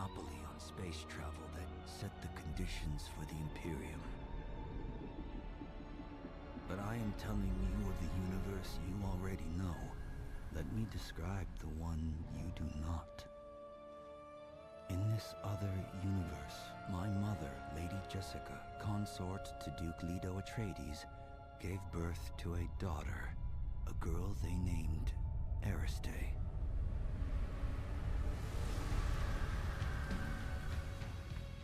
monopoly on space travel that set the conditions for the Imperium. But I am telling you of the universe you already know. Let me describe the one you do not. In this other universe, my mother, Lady Jessica, consort to Duke Leto Atreides, gave birth to a daughter, a girl they named Ariste.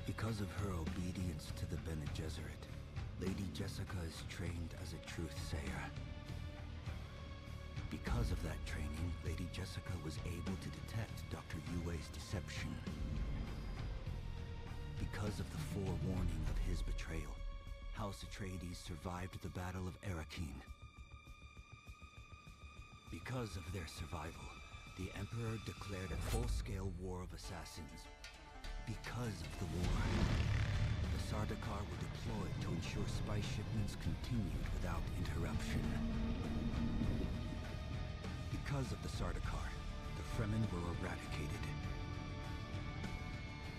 Because of her obedience to the Bene Gesserit, Lady Jessica is trained as a truth-sayer. Because of that training, Lady Jessica was able to detect Dr. Yue's deception. Because of the forewarning of his betrayal, House Atreides survived the Battle of Arrakeen. Because of their survival, the Emperor declared a full-scale war of assassins. Because of the war, the Sardaukar were deployed to ensure spy shipments continued without interruption. Because of the Sardaukar, the Fremen were eradicated.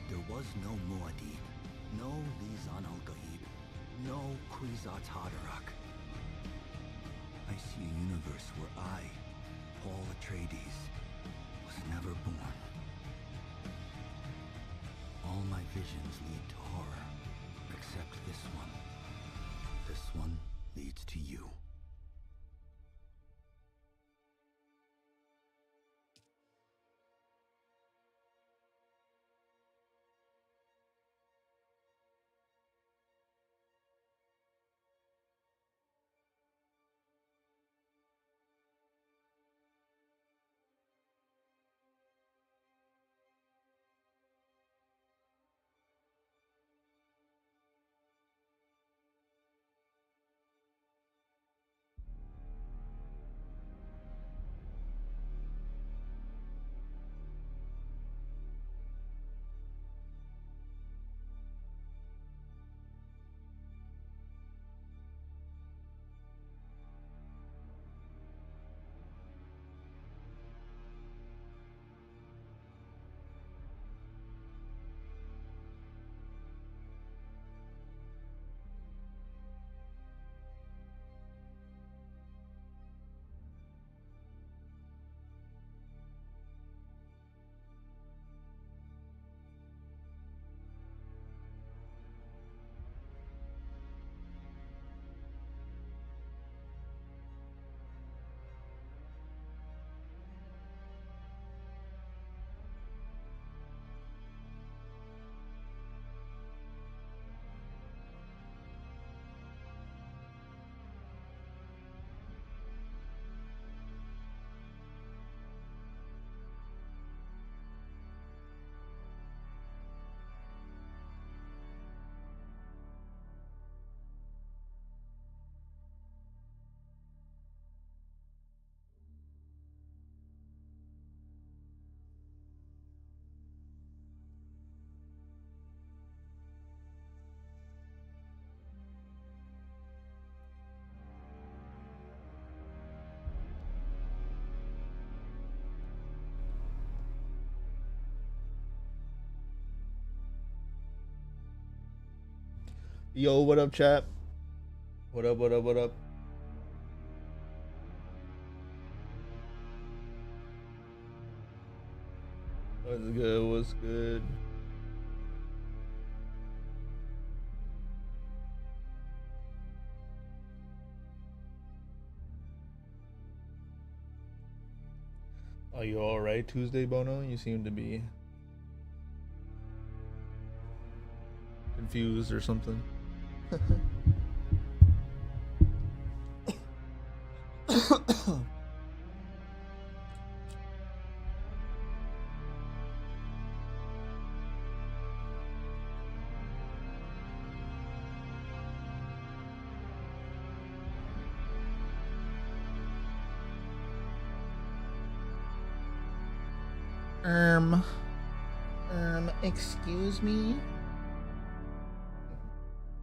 There was no Muad'Dib, no Lisan al-Gaib, no Kwisatz Haderach. I see a universe where I, Paul Atreides, was never born. All my visions lead to horror, except this one. This one leads to you. Yo, what up, chat? What up, what up, what up? What's good, what's good? Are you alright Tuesday, Bono? You seem to be confused or something. Excuse me?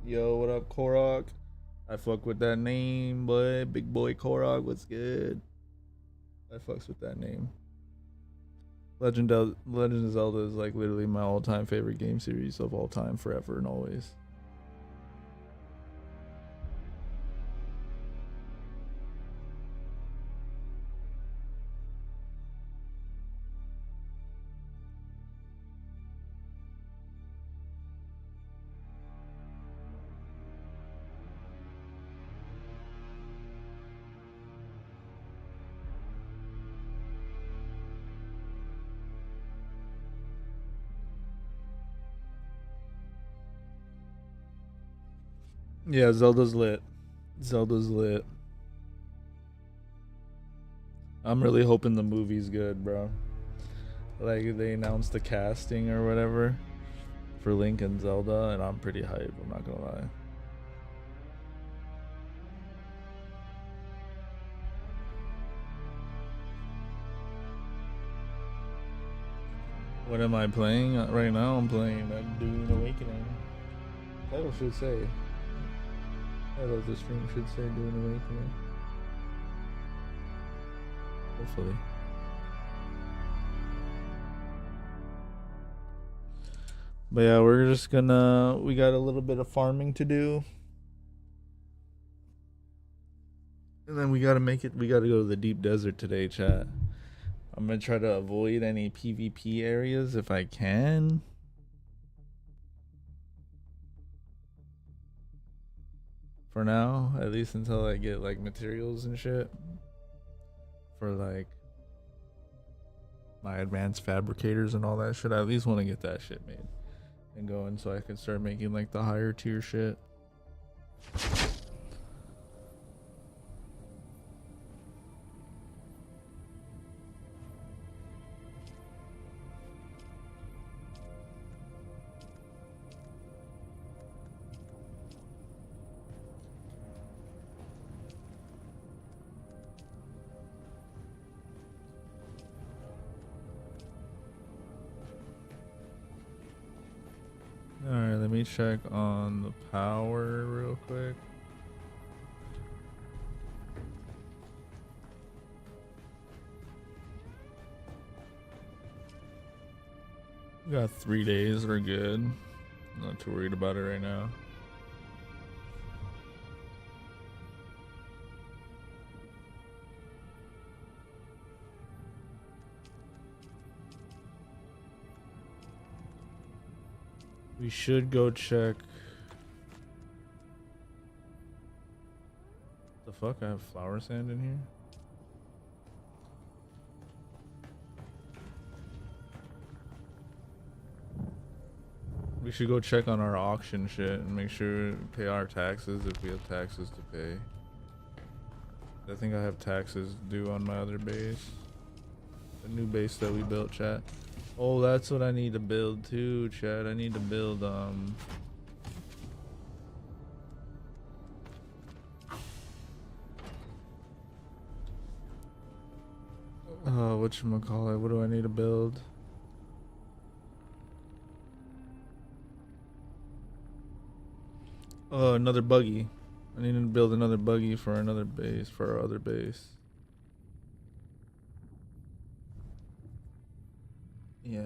Yo, what up, Korok? I fuck with that name, boy. Big boy Korok, what's good? I fucks with that name. Legend of Zelda is like literally my all-time favorite game series of all time, forever and always. Yeah, Zelda's lit. Zelda's lit. I'm really hoping the movie's good, bro. Like they announced the casting or whatever for Link and Zelda, and I'm pretty hyped. I'm not gonna lie. What am I playing right now? I'm playing Dune Awakening. Title should say. Title of the stream should say Dune Awakening. Hopefully. But yeah, we're just gonna. We got a little bit of farming to do. And then we gotta make it. We gotta go to the deep desert today, chat. I'm gonna try to avoid any PvP areas if I can. For now, at least until I get like materials and shit. For like my advanced fabricators and all that shit. I at least want to get that shit made and going so I can start making like the higher tier shit. Alright, let me check on the power real quick. We got 3 days, we're good. I'm not too worried about it right now. We should go check. The fuck? I have flower sand in here? We should go check on our auction shit and make sure we pay our taxes if we have taxes to pay. I think I have taxes due on my other base. The new base that we built, chat. Oh, that's what I need to build too, chat. I need to build whatchamacallit, what do I need to build? Oh, another buggy. I need to build another buggy for another base, for our other base. Yeah.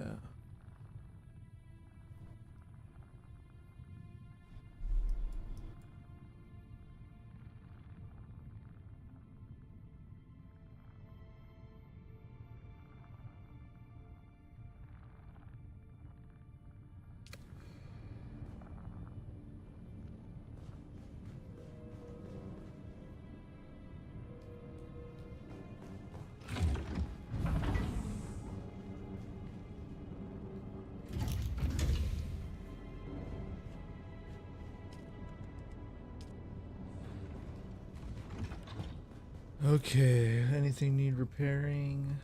Okay, anything need repairing?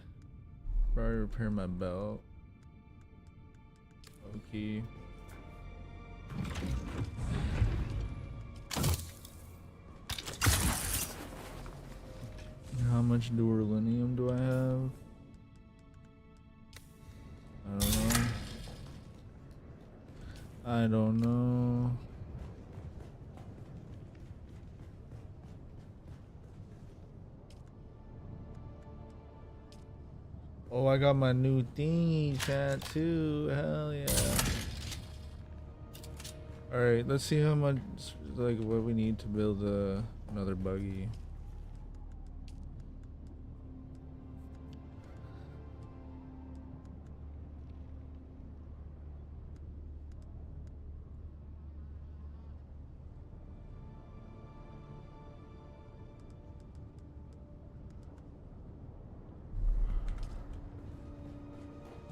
Probably repair my belt. Okay. How much duralinium do I have? I don't know. I don't know. Oh, I got my new thingy chat too. Hell yeah. Alright, let's see how much, like, what we need to build another buggy.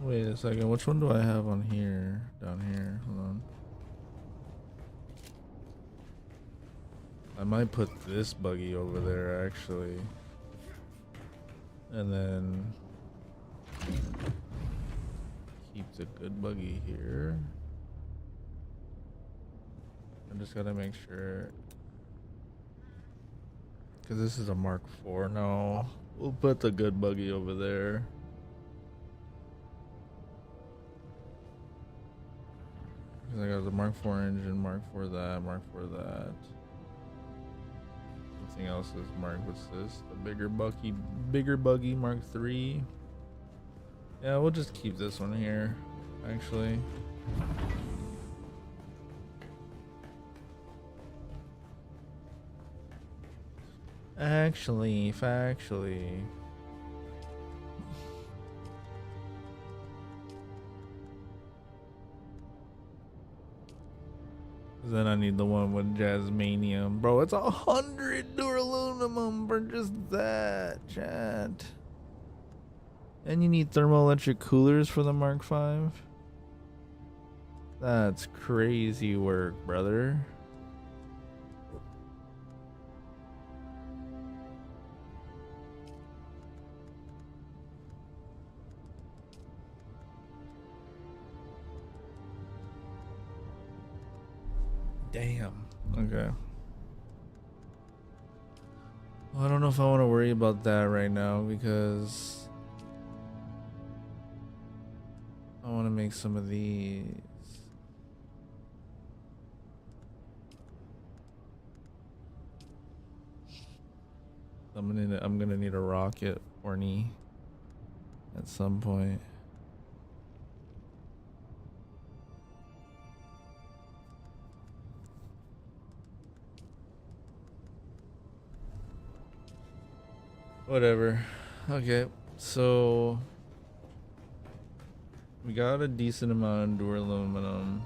Wait a second, which one do I have on here? Down here, hold on. I might put this buggy over there actually. And then keep the good buggy here. I just gotta make sure, because this is a Mark IV. No, we'll put the good buggy over there. Because I got the Mark IV engine, Mark IV that, Mark IV that. Everything else is Mark. What's this? The bigger buggy, Mark III. Yeah, we'll just keep this one here, actually. Factually. Then I need the one with Jasmanium. Bro, it's 100 duraluminum for just that, chat. And you need thermoelectric coolers for the Mark V? That's crazy work, brother. Damn. Okay. Well, I don't know if I want to worry about that right now because I want to make some of these. I'm gonna need a rocket horny at some point. Whatever. Okay, so we got a decent amount of duraluminum.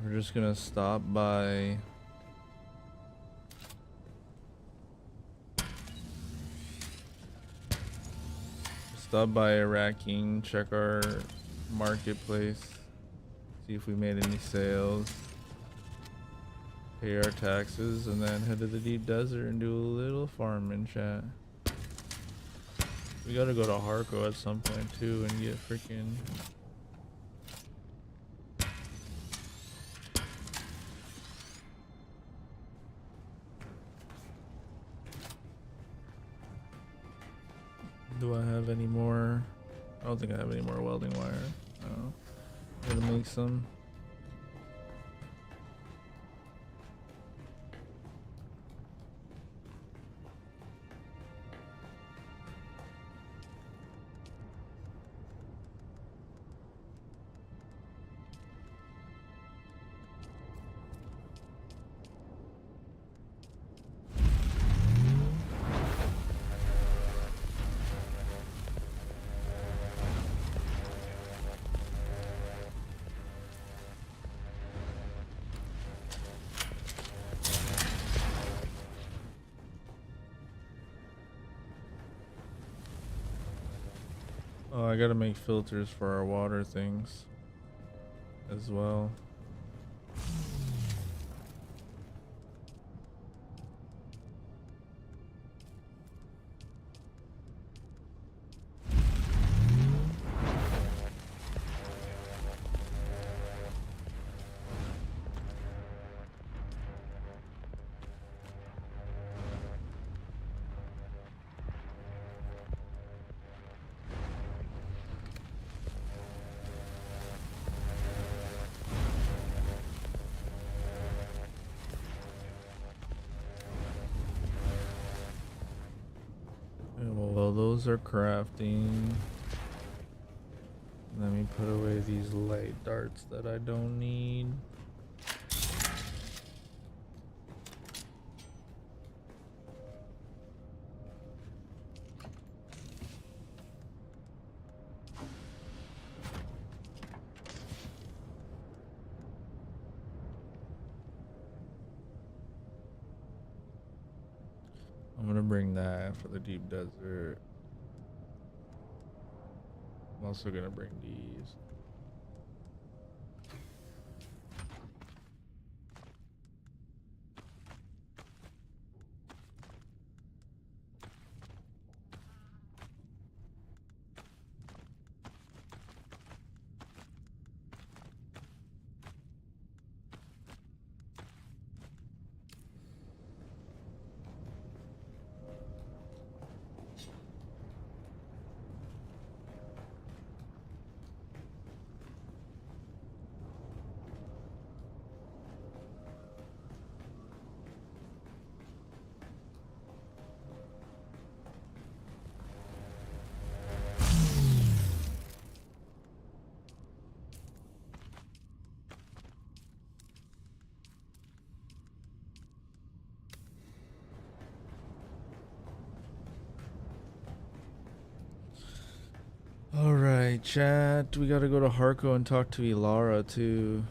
We're just gonna stop by Iraqing, check our marketplace, see if we made any sales, pay our taxes, and then head to the deep desert and do a little farming, chat. We gotta go to Harco at some point too and get freaking do I have any more? I don't think I have any more welding wire. No. Gotta make some. Oh, I gotta make filters for our water things as well. those are crafting. Let me put away these light darts that I don't need. I'm gonna bring that for the deep desert. I'm also gonna bring these. Alright, chat. We gotta go to Harko and talk to Ilara too.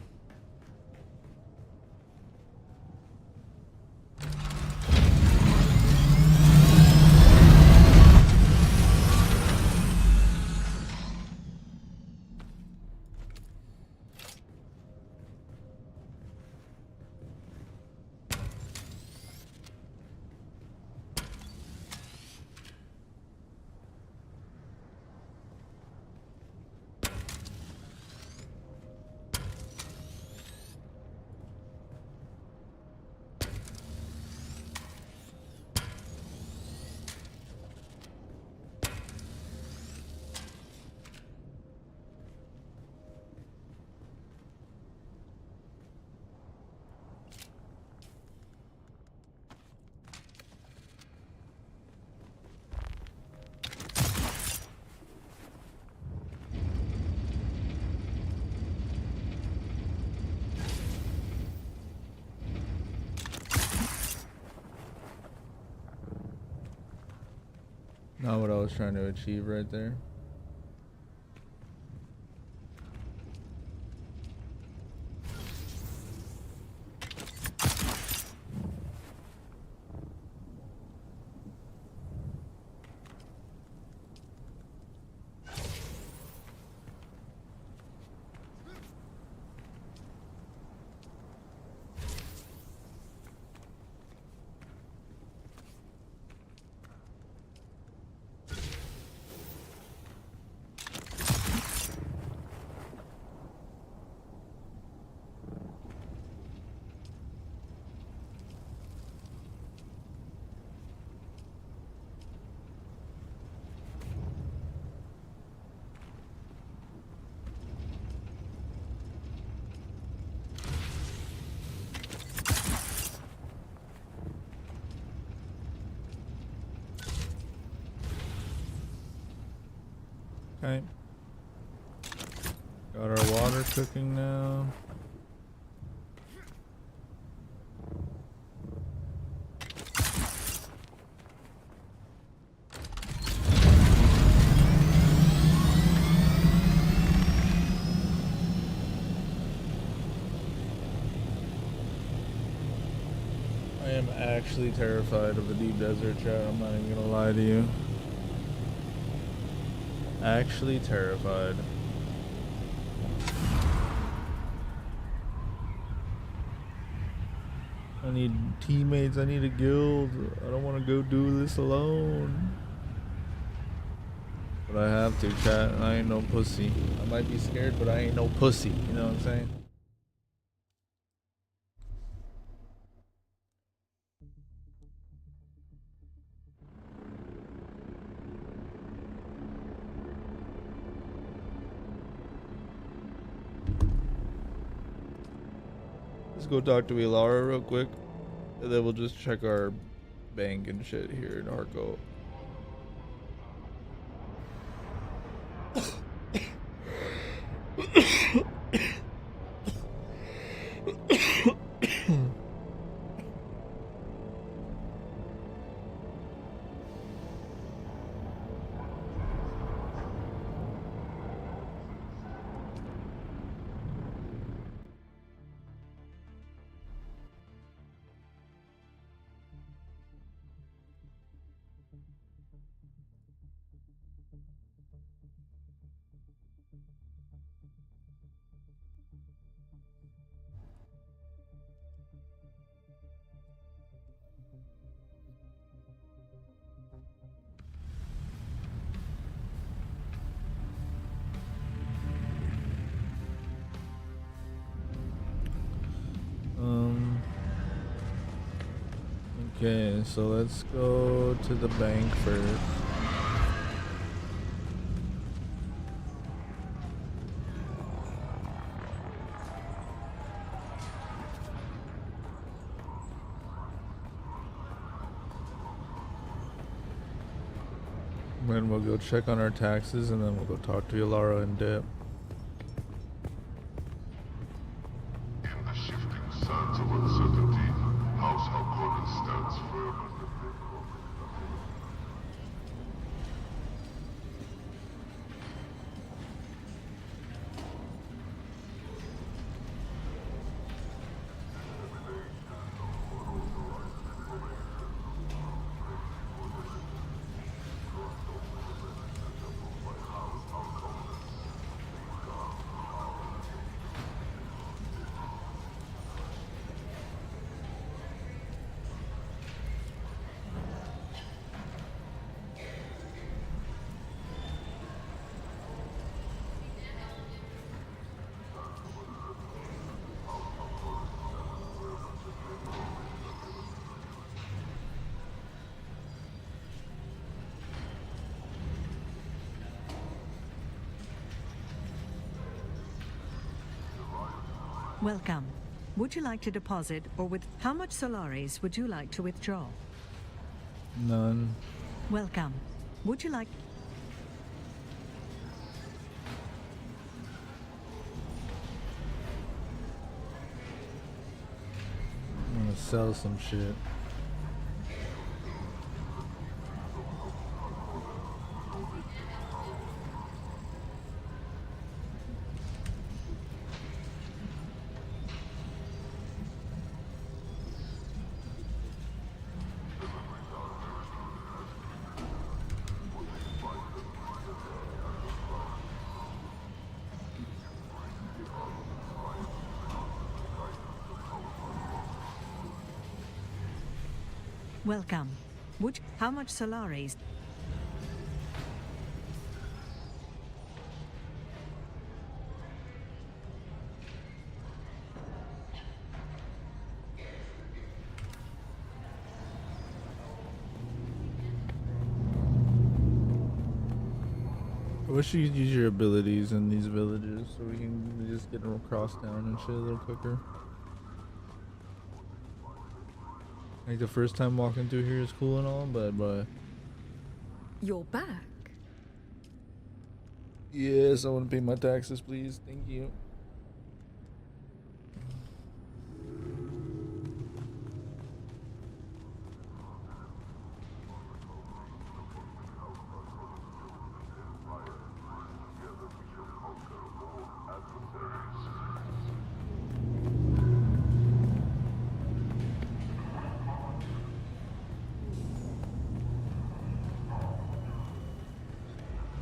Not what I was trying to achieve right there. Okay. Got our water cooking now. I am actually terrified of the deep desert, chat. I'm not even gonna lie to you. Actually terrified. I need teammates, I need a guild. I don't want to go do this alone. But I have to, chat. I ain't no pussy. I might be scared, but I ain't no pussy. You know what I'm saying? Let's go talk to Ilara real quick, and then we'll just check our bank and shit here in Harko. Okay, so let's go to the bank first. Then we'll go check on our taxes and then we'll go talk to Ilara and Dip. In the shifting sands of uncertainty, House Harkonnen stands firm under Welcome. Would you like to deposit or with how much Solaris would you like to withdraw? None. Welcome. Would you like I'm gonna sell some shit. Welcome. How much Solaris? I wish you could use your abilities in these villages so we can just get them across town and shit a little quicker. Like the first time walking through here is cool and all, but You're back. yes, I want to pay my taxes, please. Thank you.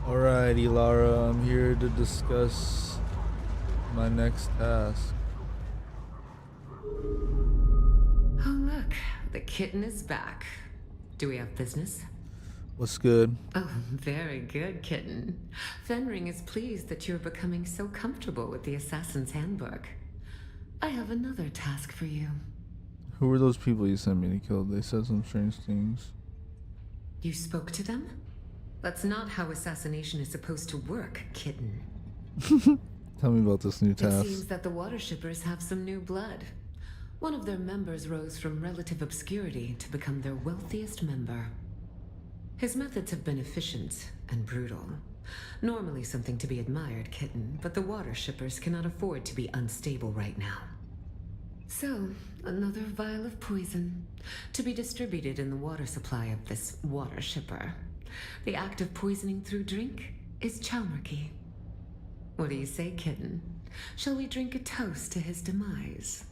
Alrighty, Lara, I'm here to discuss my next task. Oh, look, the kitten is back. Do we have business? What's good? Oh, very good, kitten. Fenring is pleased that you're becoming so comfortable with the Assassin's Handbook. I have another task for you. Who were those people you sent me to kill? They said some strange things. You spoke to them? That's not how assassination is supposed to work, kitten. Tell me about this new It task. seems that the Water Shippers have some new blood. One of their members rose from relative obscurity to become their wealthiest member. His methods have been efficient, and brutal. Normally something to be admired, Kitten, but the water shippers cannot afford to be unstable right now. So, another vial of poison, to be distributed in the water supply of this water shipper. The act of poisoning through drink is Chalmerkey. What do you say, Kitten? Shall we drink a toast to his demise?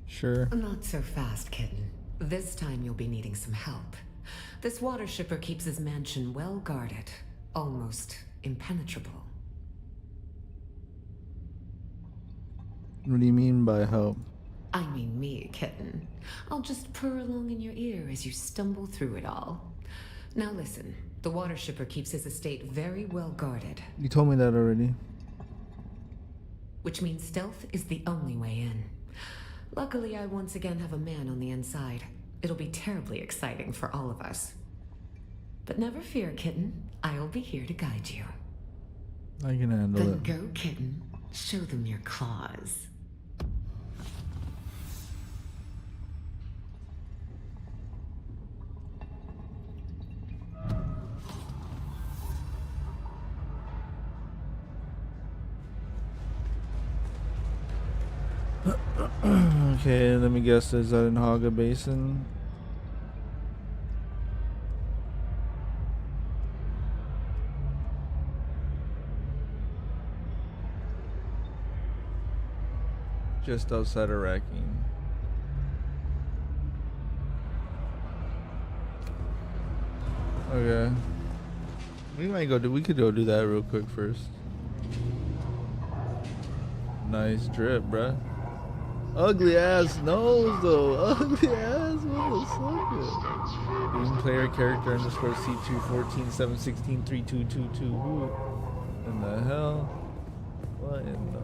Sure. Not so fast, Kitten. This time you'll be needing some help. This water shipper keeps his mansion well guarded, almost impenetrable. What do you mean by help? I mean me, Kitten. I'll just purr along in your ear as you stumble through it all. Now listen, the water shipper keeps his estate very well guarded. You told me that already. Which means stealth is the only way in. Luckily, I once again have a man on the inside. It'll be terribly exciting for all of us. But never fear, Kitten. I'll be here to guide you. I can handle Then it. go, Kitten. Show them your claws. Okay, let me guess. Is that in Haga Basin? Just outside of Rakhine. Okay. We might go do. We could go do that real quick first. Nice drip, bruh. Ugly ass nose though. Ugly ass motherfucker. Using player character underscore C214 716 3222. Who in the hell? What in the?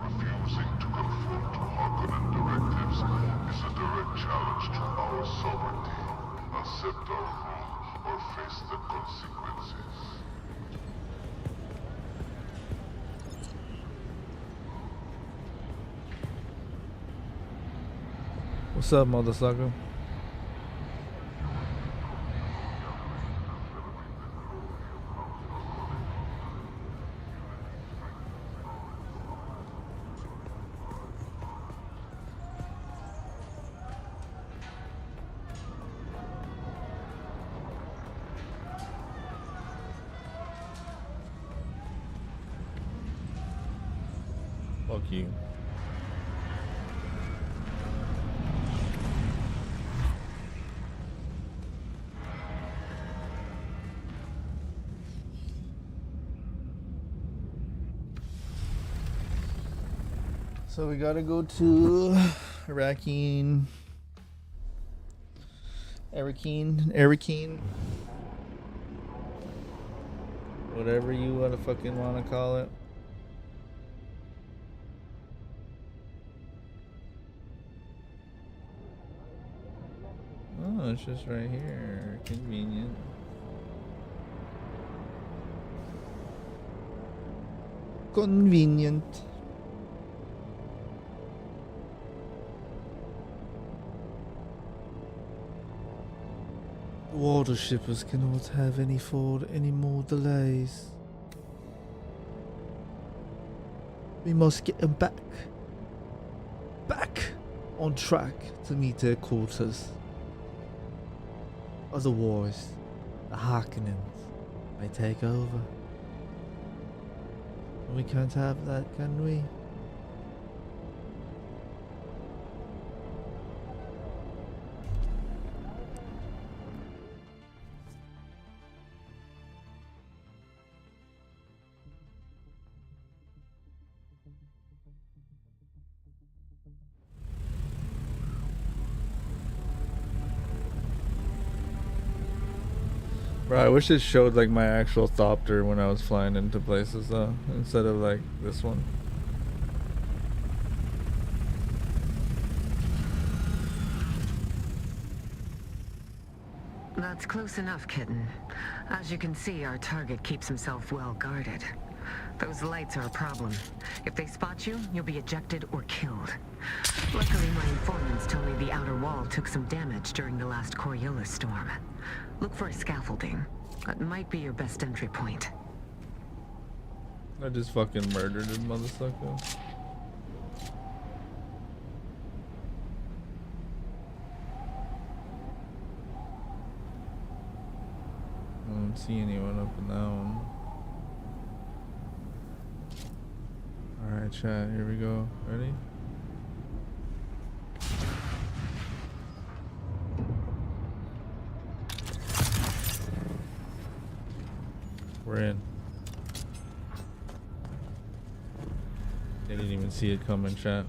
Refusing to conform to Harkonnen directives is a direct challenge to our sovereignty. Accept our rule or face the consequences. What's up, motherfucker? Fuck you. So we gotta go to Rakhine. Arakeen. Whatever you wanna fucking wanna call it. Oh, it's just right here. Convenient. Convenient. Water shippers cannot have any more delays. We must get them back on track to meet their quarters. Otherwise, the Harkonnens may take over. And we can't have that, can we? Bro, I wish it showed like my actual Thopter when I was flying into places though, instead of like this one. That's close enough, Kitten. As you can see, our target keeps himself well guarded. Those lights are a problem. If they spot you, you'll be ejected or killed. Luckily, my informants tell me the outer wall took some damage during the last Coriolis storm. Look for a scaffolding. That might be your best entry point. I just fucking murdered him, motherfucker. I don't see anyone up in that one. Alright, chat, here we go. Ready? We're in. They didn't even see it coming, chat.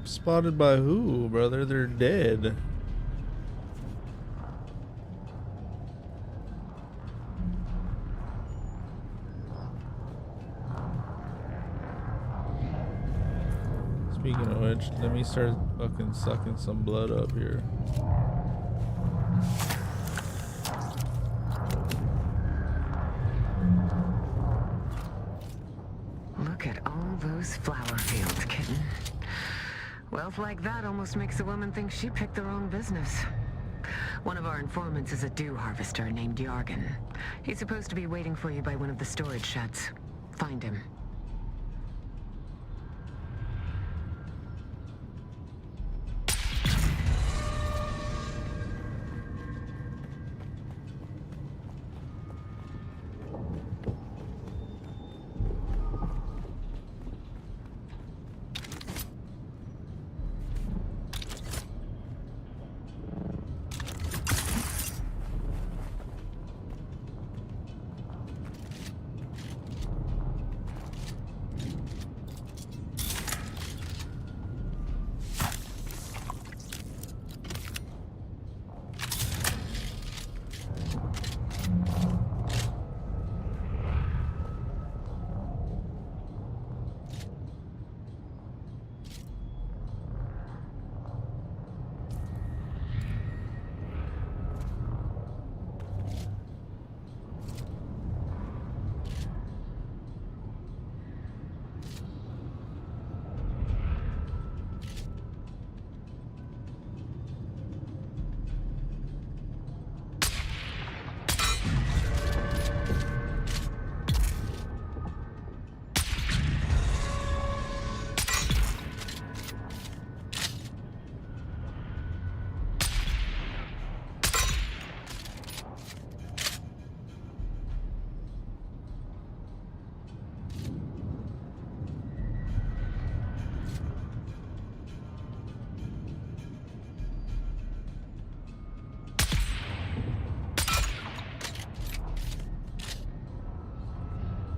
Spotted by who, brother? They're dead. Speaking of which, let me start fucking sucking some blood up here. Look at all those flower fields, kitten. Wealth like that almost makes a woman think she picked the wrong business. One of our informants is a dew harvester named Yargan. He's supposed to be waiting for you by one of the storage sheds. Find him.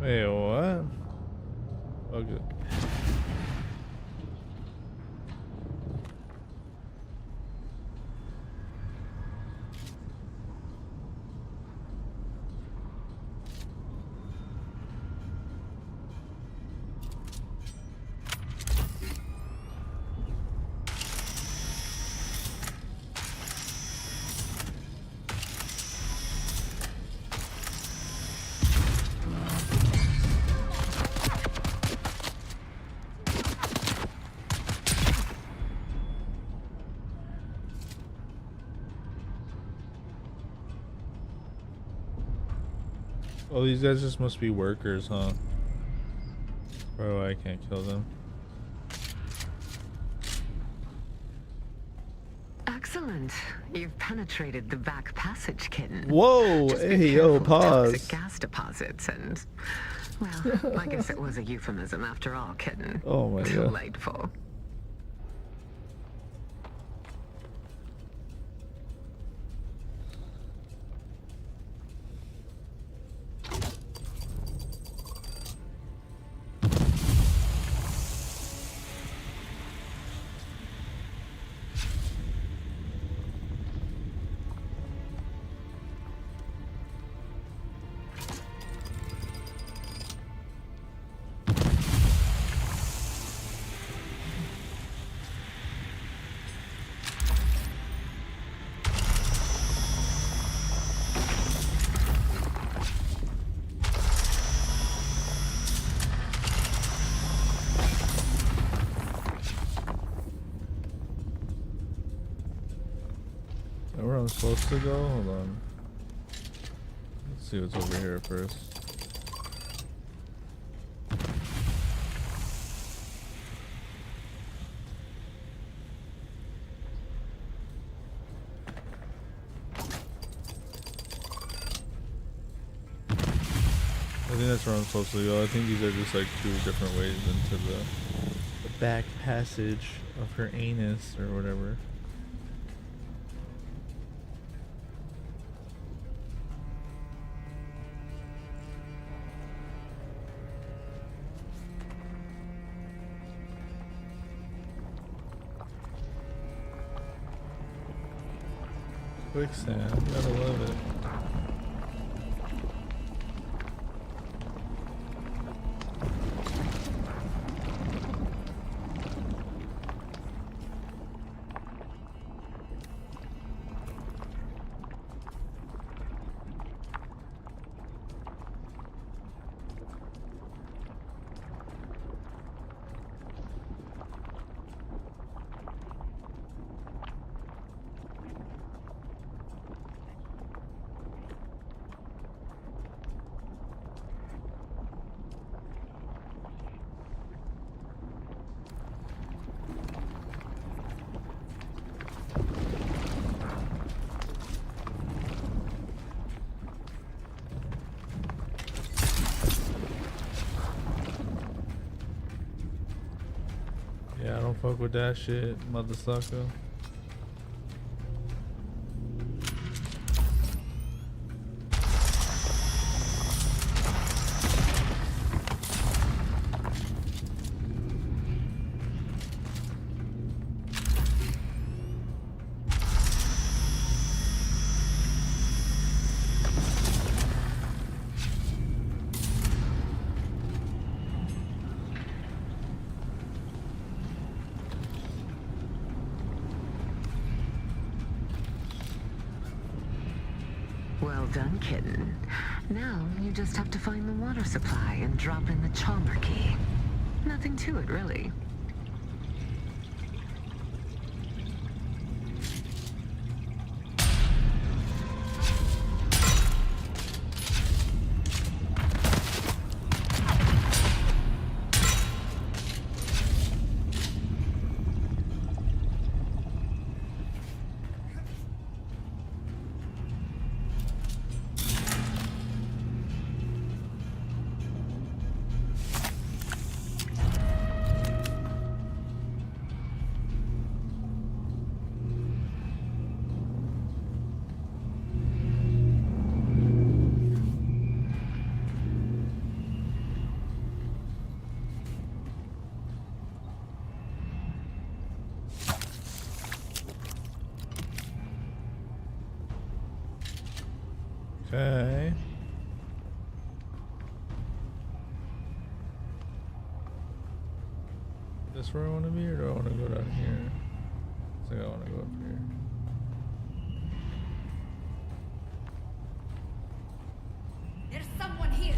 Wait, what? Okay. Oh, these guys just must be workers, huh? Bro, I can't kill them. Excellent. You've penetrated the back passage, kitten. Whoa! Just be Hey, yo, careful of pause. toxic gas deposits and, well, I guess it was a euphemism after all, kitten. Oh my god. Delightful. I'm supposed to go? Hold on. Let's see what's over here first. I think that's where I'm supposed to go. I think these are just like 2 different ways into the back passage of her anus or whatever. Quicksand, gotta love it. Yeah, I don't fuck with that shit, mother sucker. Well done, kitten. Now you just have to find the water supply and drop in the Chalmer key. Nothing to it, really. Okay. Is this where I want to be, or do I want to go down here? I think I want to go up here. There's someone here.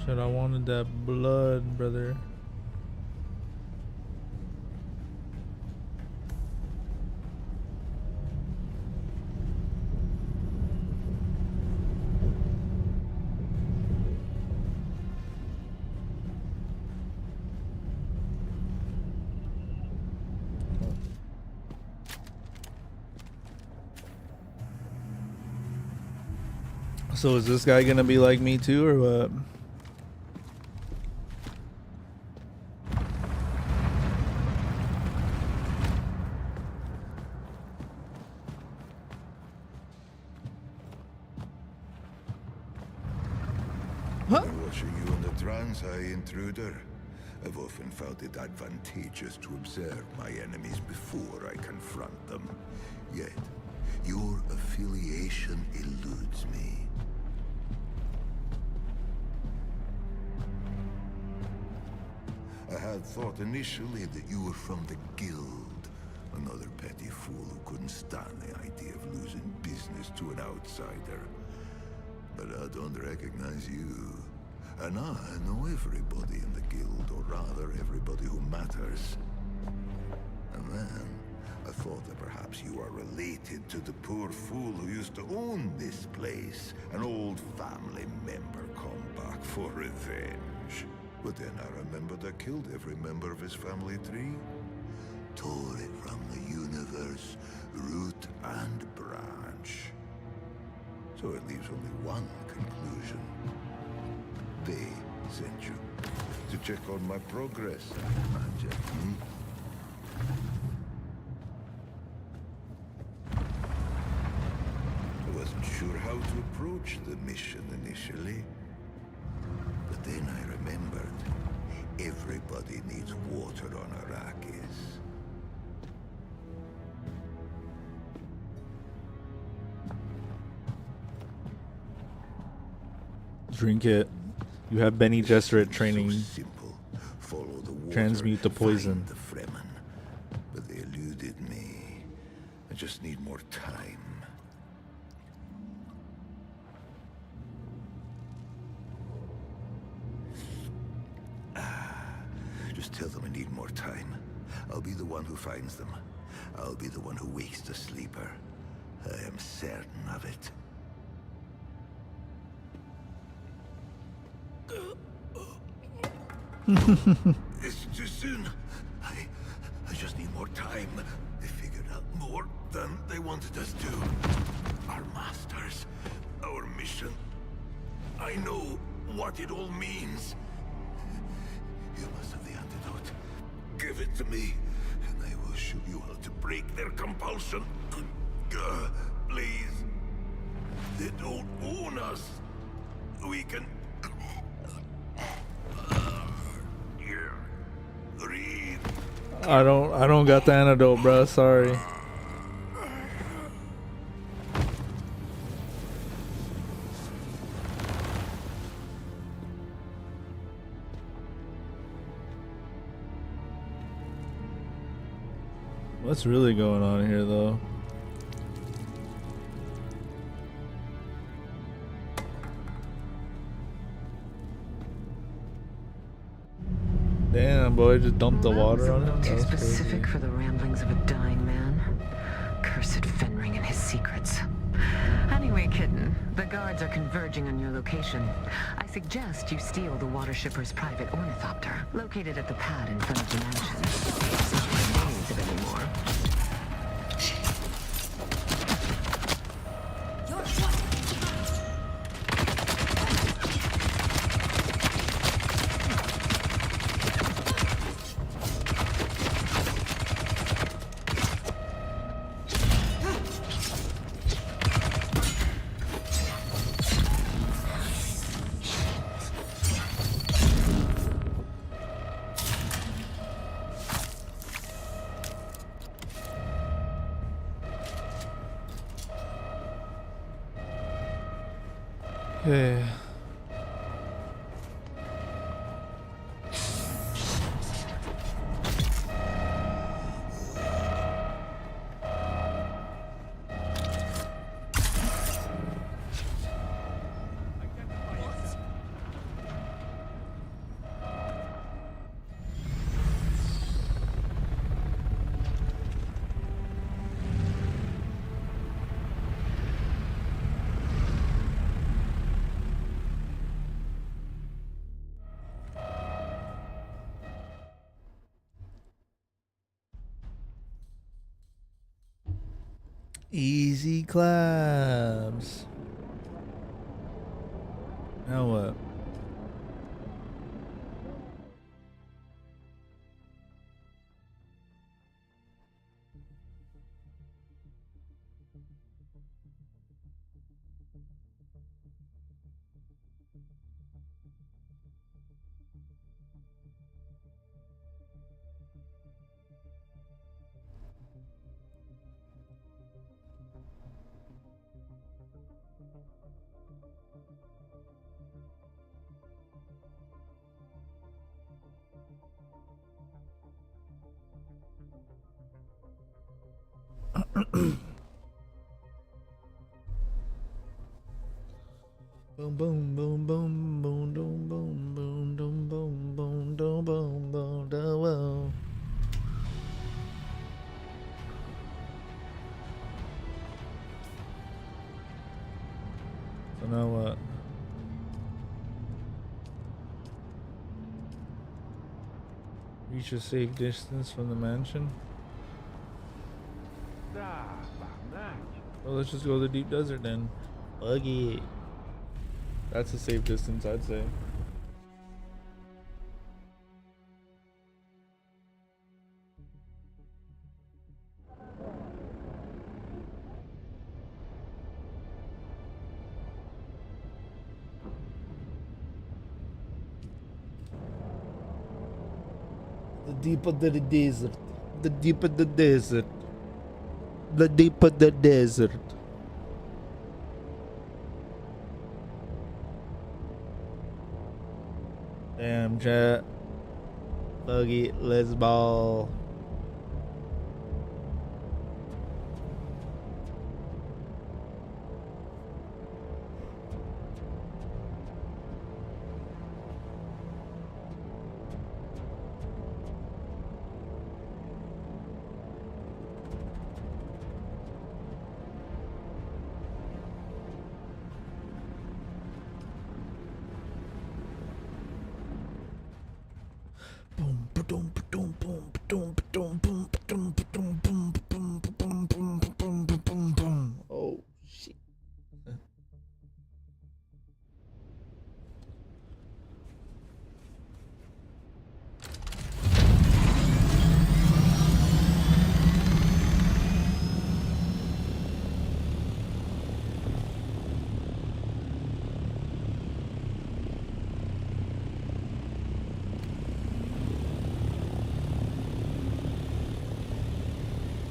Shit, I wanted that blood, brother. So is this guy gonna be like me too, or what? Watching you on the Transai, intruder. I've often felt it advantageous to observe my enemies before I confront them. Yet, Your affiliation eludes me. I had thought initially that you were from the Guild. Another petty fool who couldn't stand the idea of losing business to an outsider. But I don't recognize you. And I know everybody in the Guild, or rather, everybody who matters. And then, I thought that perhaps you are related to the poor fool who used to own this place. An old family member come back for revenge. But then I remembered I killed every member of his family tree. Tore it from the universe, root and branch. So it leaves only one conclusion. They sent you to check on my progress, I imagine. I wasn't sure how to approach the mission initially. But then I remembered, everybody needs water on Arrakis. Drink it. You have Bene Gesserit training. So simple. Follow the water, Transmute the poison. find the Fremen. But they eluded me. I just need more time. Just tell them I need more time. I'll be the one who finds them. I'll be the one who wakes the sleeper. I am certain of it. It's too soon. I just need more time. They figured out more than they wanted us to. Our masters, our mission. I know what it all means. You must have the antidote. Give it to me, and I will show you how to break their compulsion. Please. They don't own us. We can... Here. Read. I don't got the antidote, bro. Sorry. What's really going on here, though? Damn, boy, just dumped the water on him. Too That was specific crazy. for the ramblings of a dying man. Cursed Fenring and his secrets. Anyway, Kitten, the guards are converging on your location. I suggest you steal the water shipper's private ornithopter, located at the pad in front of the mansion. It's not my days of anymore. You're what? Yeah. Easy claps. Now what? Reach a safe distance from the mansion. Well, let's just go to the deep desert then. Buggy. That's a safe distance, I'd say. The deeper the desert. The deeper the desert. The deeper the desert. Damn, chat. Buggy, let's ball. Oh shit.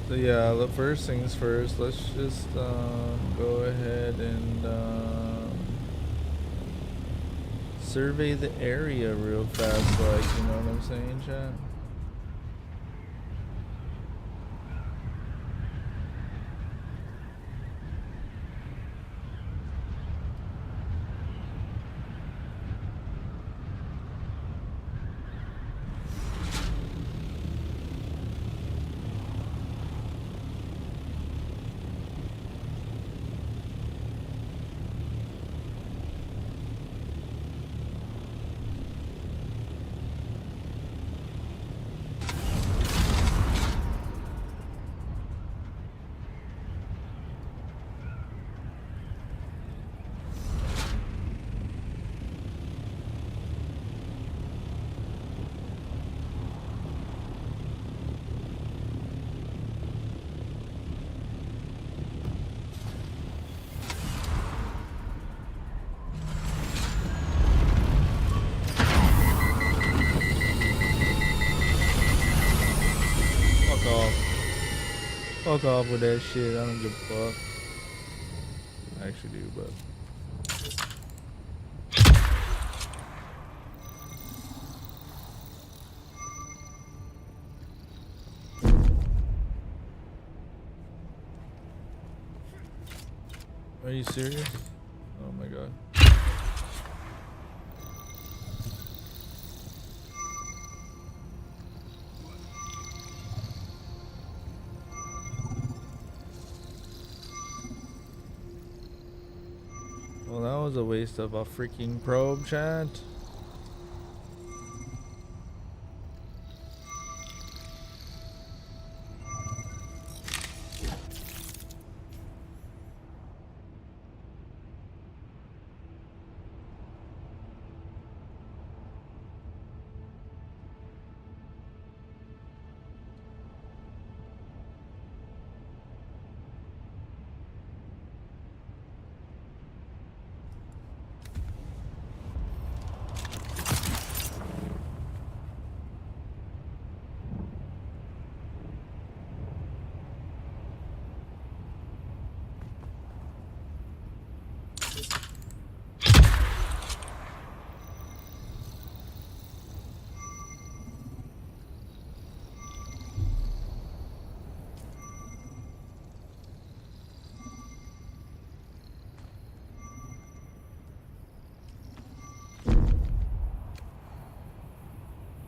So yeah, the first things first, let's just go ahead and survey the area real fast, like, you know what I'm saying, chat? Fuck off with that shit. I don't give a fuck. I actually do, but. Are you serious? Oh my god. Well, that was a waste of a freaking probe, chat.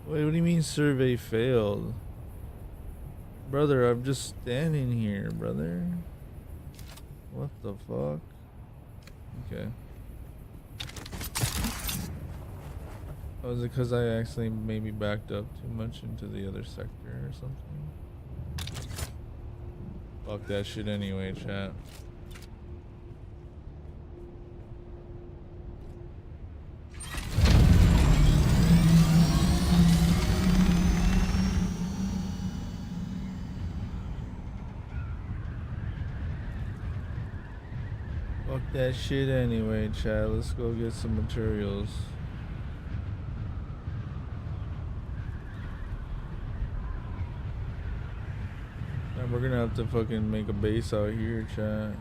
Wait, what do you mean survey failed? Brother, I'm just standing here, brother. What the fuck? Okay. Was it because I actually maybe backed up too much into the other sector or something? Fuck that shit anyway, chat. Fuck that shit anyway, chat. Let's go get some materials. And we're gonna have to fucking make a base out here, chat.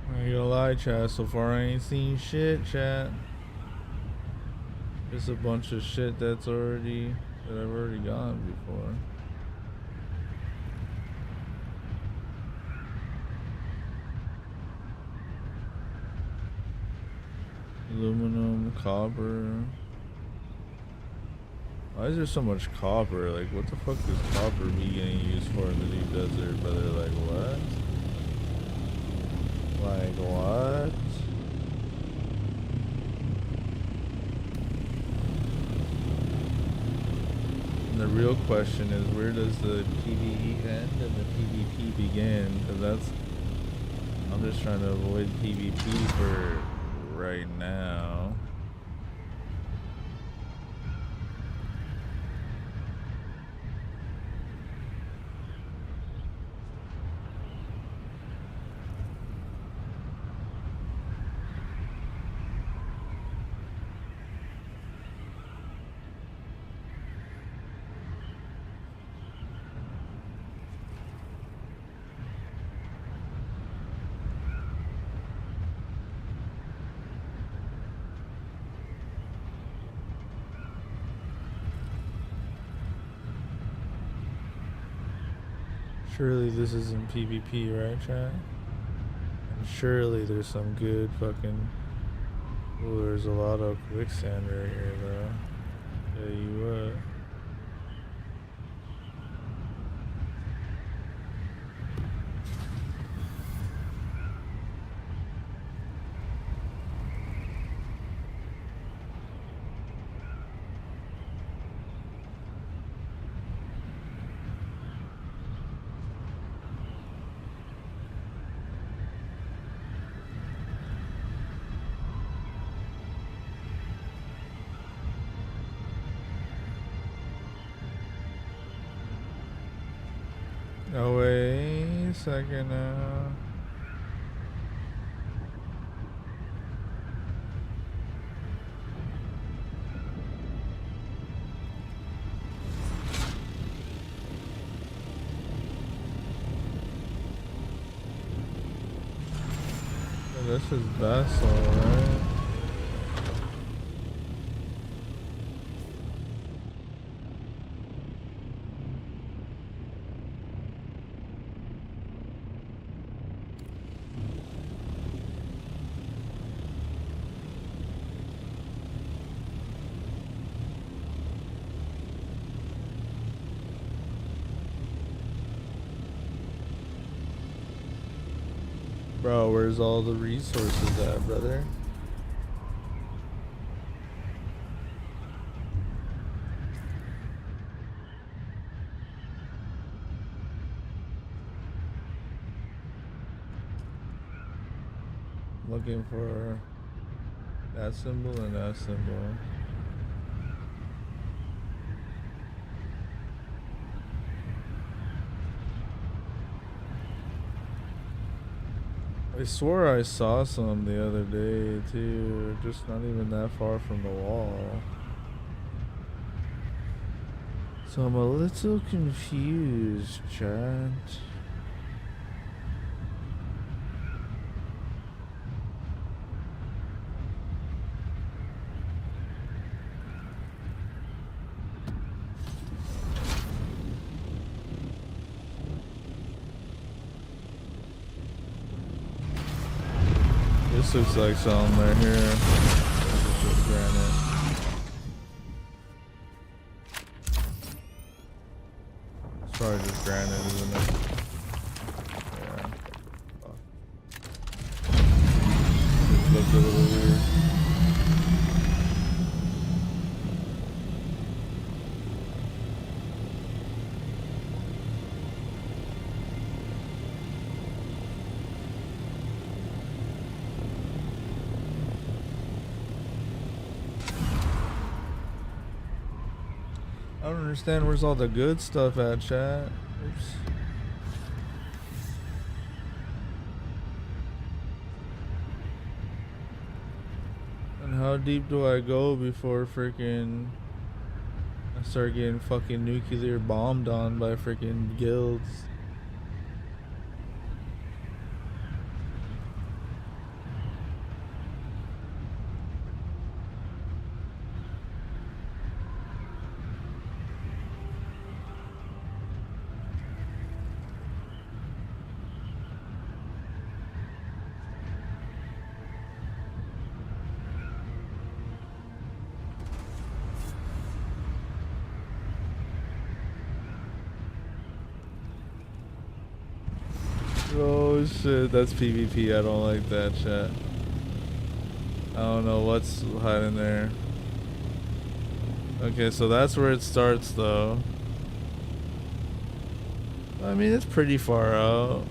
I ain't gonna lie, chat. So far, I ain't seen shit, chat. Just a bunch of shit that I've already gone before. Aluminum, copper. Why is there so much copper? Like, what the fuck is copper be getting used for in the deep desert, brother? Like, what? Like, what? And the real question is, where does the PvE end and the PvP begin? Because that's... I'm just trying to avoid PvP for right now. Surely this isn't PvP, right, chat? And surely there's some good fucking... Oh, there's a lot of quicksand right here, though. Tell you what. Oh, wait a second now. Oh, this is Vessel, right? Bro, where's all the resources at, brother? Looking for that symbol and that symbol. I swore I saw some the other day too, just not even that far from the wall. So I'm a little confused, chat. This looks like something right here. This is granite. It's probably just granite, isn't it? Yeah. Fuck. It looks a little weird. I don't understand where's all the good stuff at, chat. Oops. And how deep do I go before freaking I start getting fucking nuclear bombed on by freaking guilds? Oh shit, that's PvP. I don't like that, chat. I don't know what's hiding there. Okay, so that's where it starts though. I mean, it's pretty far out.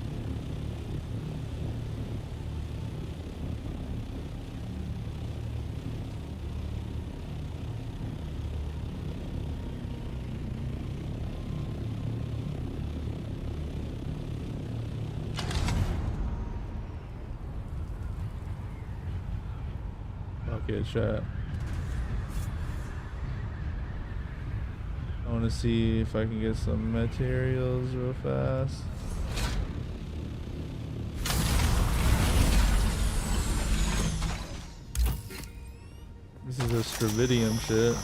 Okay, chat. I want to see if I can get some materials real fast. This is a Stravidium shit.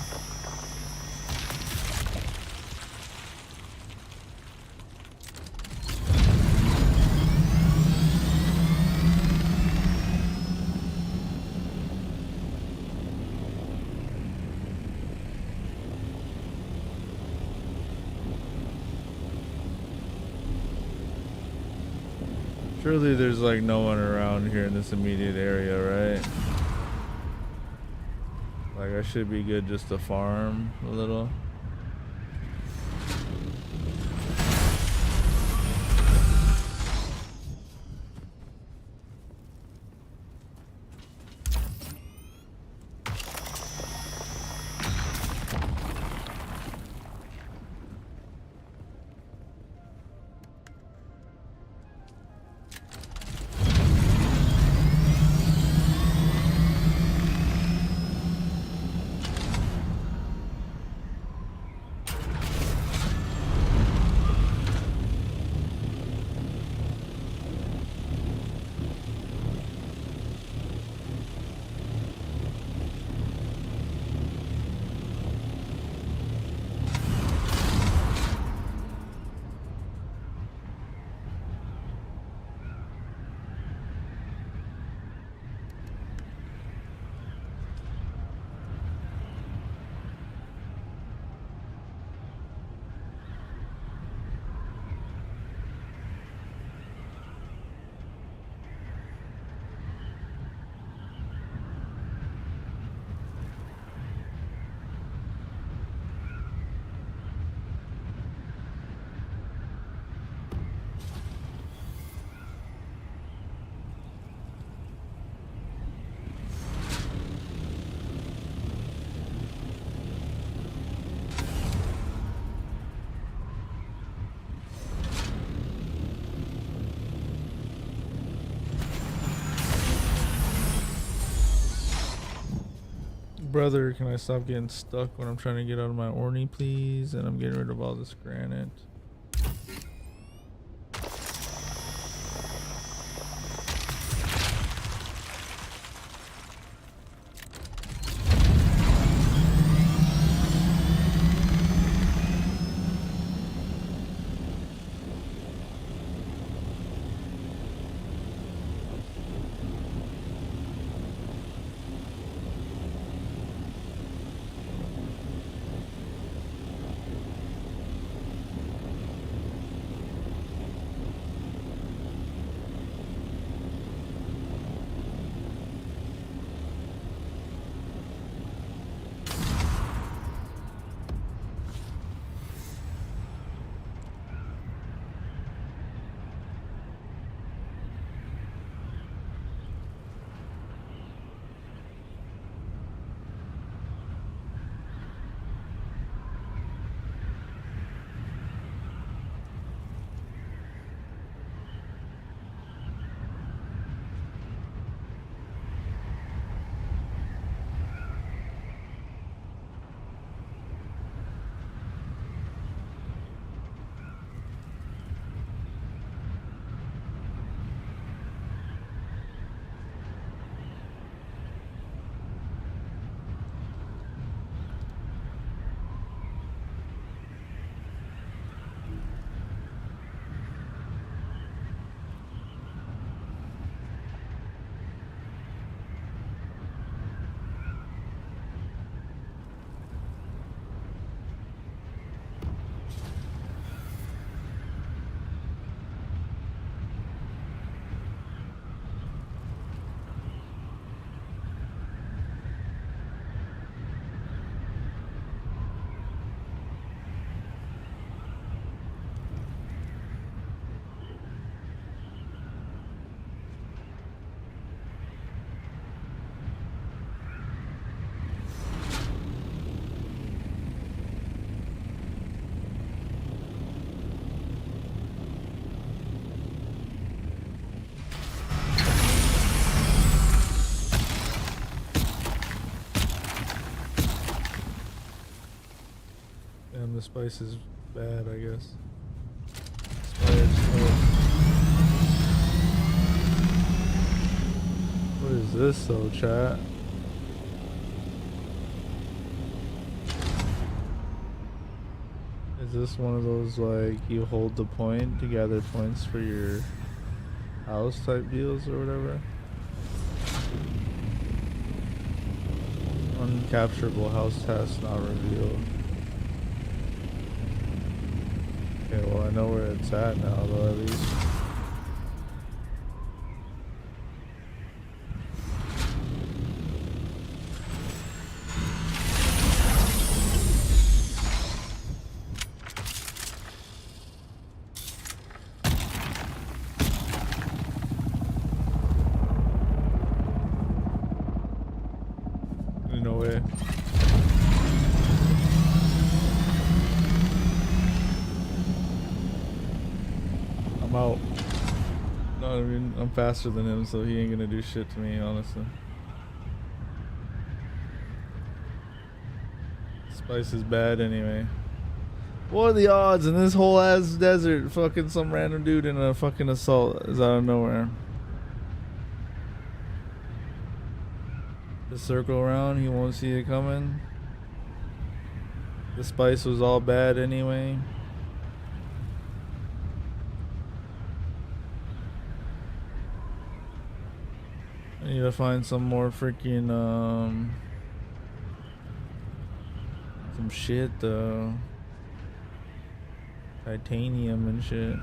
Surely there's like no one around here in this immediate area, right? Like I should be good just to farm a little. Brother, can I stop getting stuck when I'm trying to get out of my Orny, please? And I'm getting rid of all this granite. Damn, the spice is bad, I guess. What is this though, chat? Is this one of those like you hold the point to gather points for your house type deals or whatever? Uncapturable house task not revealed. Okay, well I know where it's at now though at least. No way. I'm out. No, I mean, I'm faster than him, so he ain't gonna do shit to me, honestly. Spice is bad anyway. What are the odds in this whole ass desert? Fucking some random dude in a fucking assault is out of nowhere. The circle around, he won't see it coming. The spice was all bad anyway. I need to find some more freaking some shit though. Titanium and shit.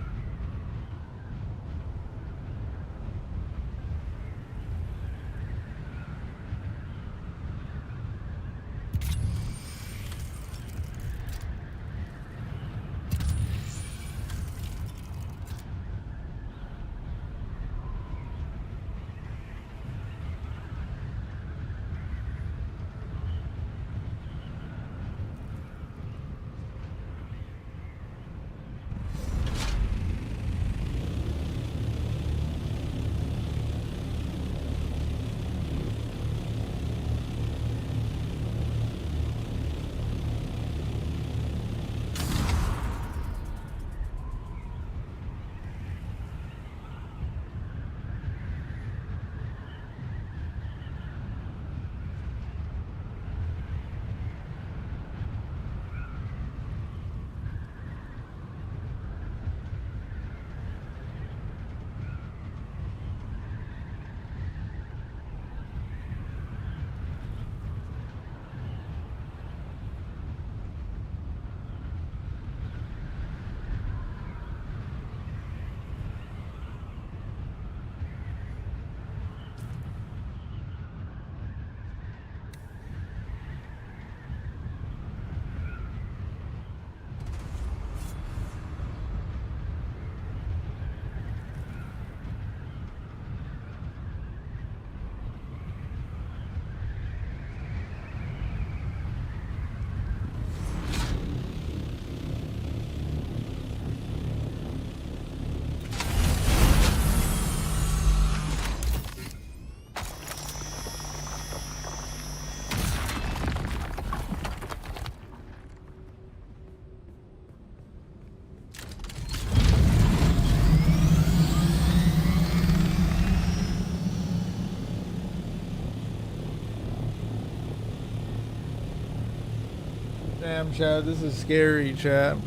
Damn, chat, this is scary, chat.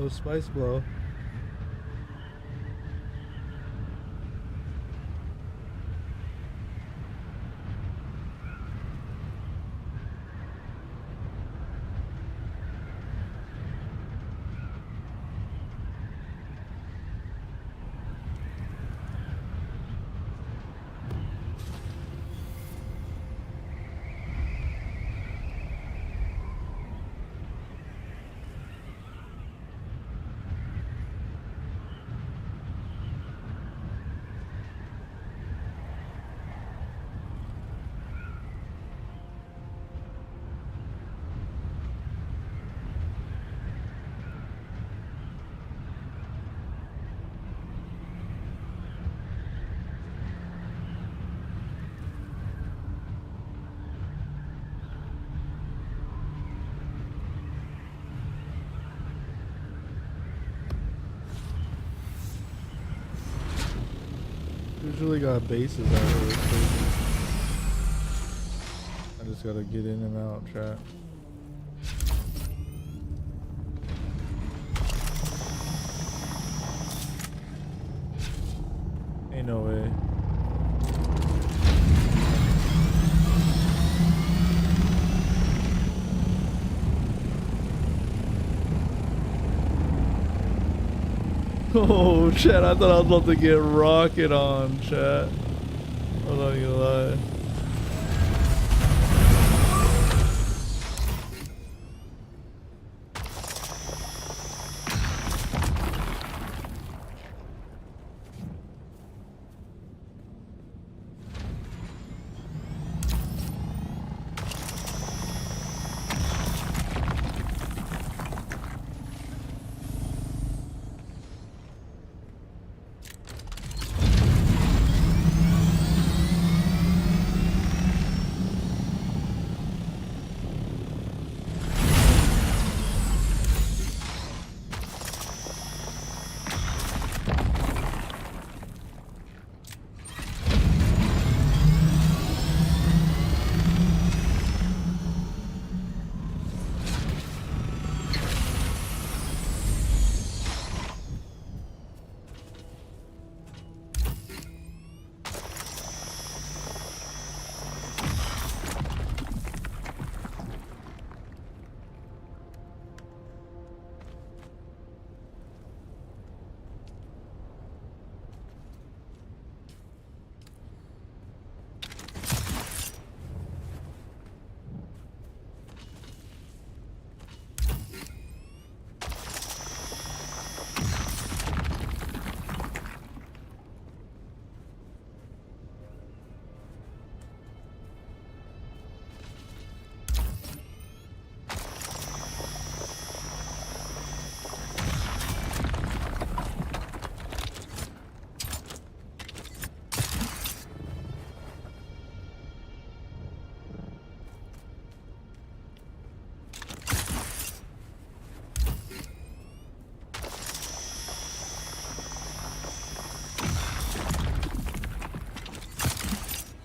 Oh, spice blow. Usually got bases out of this thing. I just gotta get in and out, chat. Ain't no way. Oh, chat, I thought I was about to get rocket on, chat. I'm not gonna lie.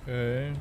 Okay.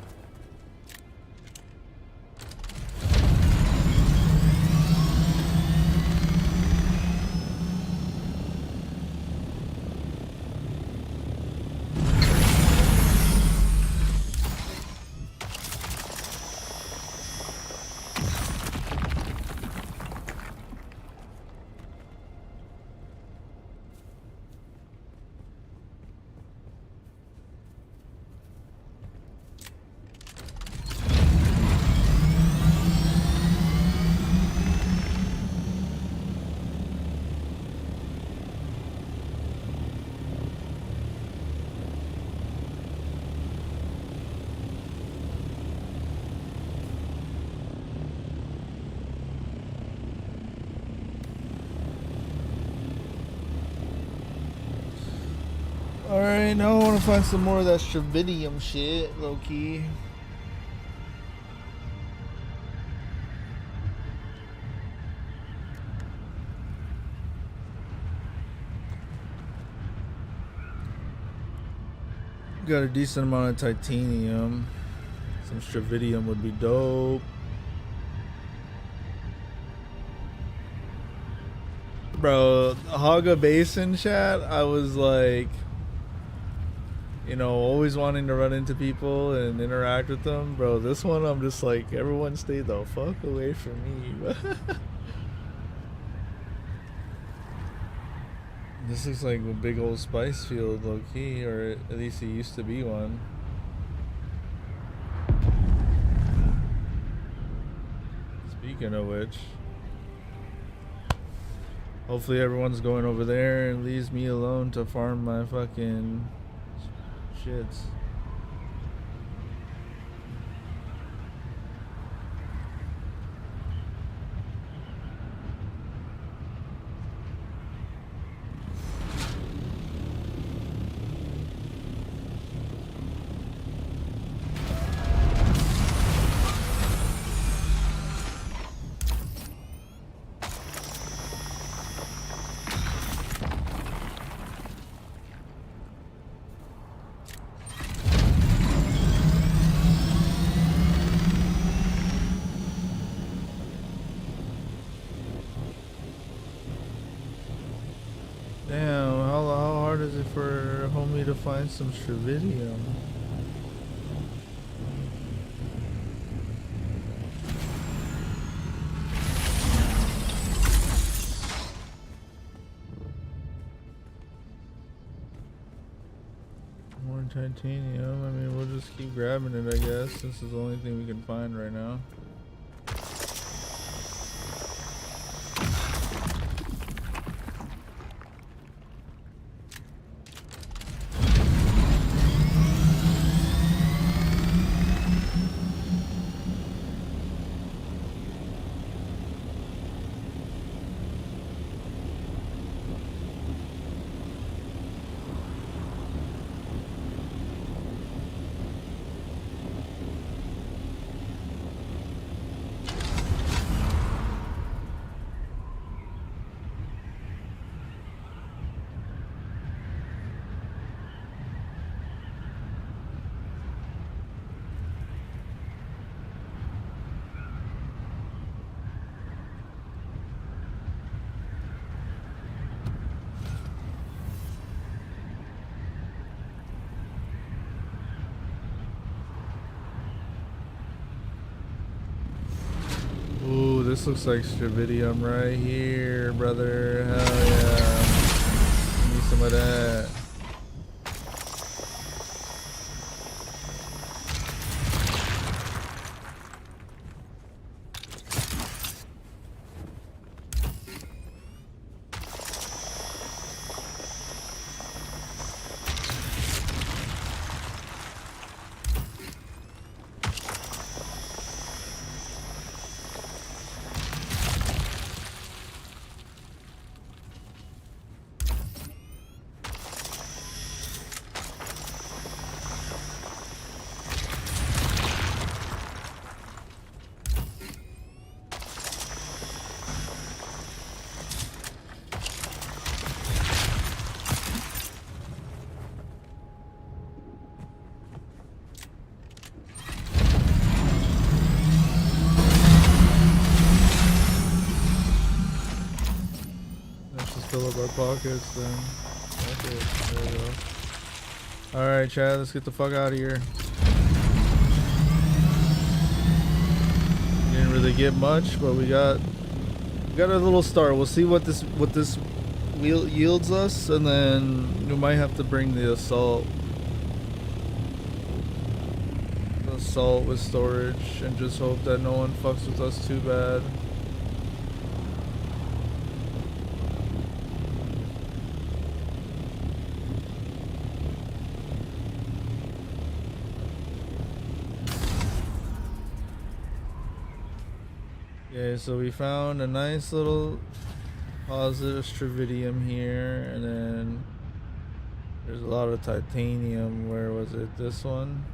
Alright, now I want to find some more of that Stravidium shit, low key. Got a decent amount of titanium. Some stravidium would be dope. Bro, Haga Basin chat, I was like, you know, always wanting to run into people and interact with them. Bro, this one I'm just like, everyone stay the fuck away from me. This looks like a big old spice field, low key, or at least it used to be one. Speaking of which, hopefully everyone's going over there and leaves me alone to farm my fucking shits. Damn, how hard is it for homie to find some stravidium? More titanium. I mean, we'll just keep grabbing it, I guess. This is the only thing we can find right now. Ooh, this looks like stravidium right here, brother. Hell yeah. Give me some of that. Fill up our pockets then. Okay, there we go. Alright, Chad, let's get the fuck out of here. Didn't really get much, but we got a little start. We'll see what this yields us, and then we might have to bring the assault with storage and just hope that no one fucks with us too bad. Okay, so we found a nice little positive stravidium here, and then there's a lot of titanium. Where was it? This one?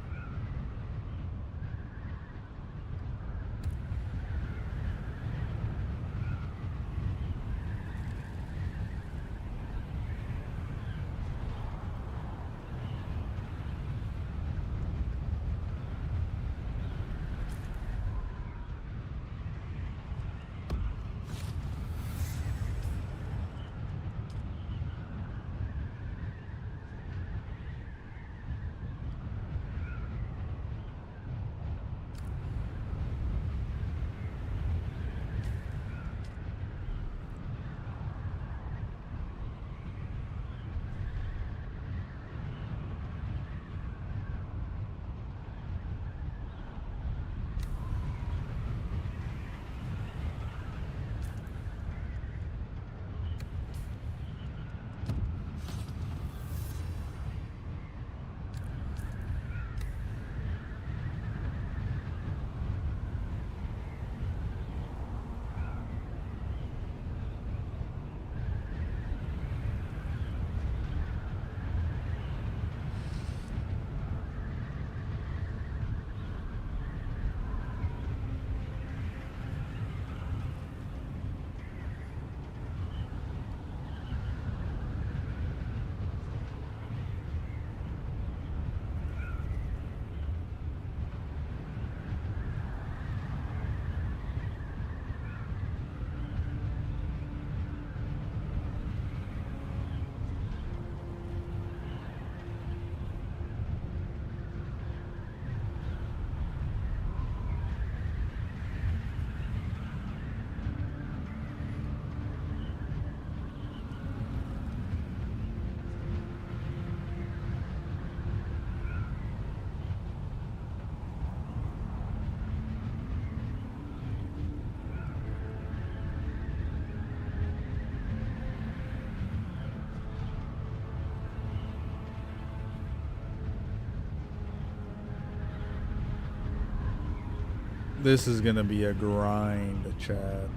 This is gonna be a grind, chat.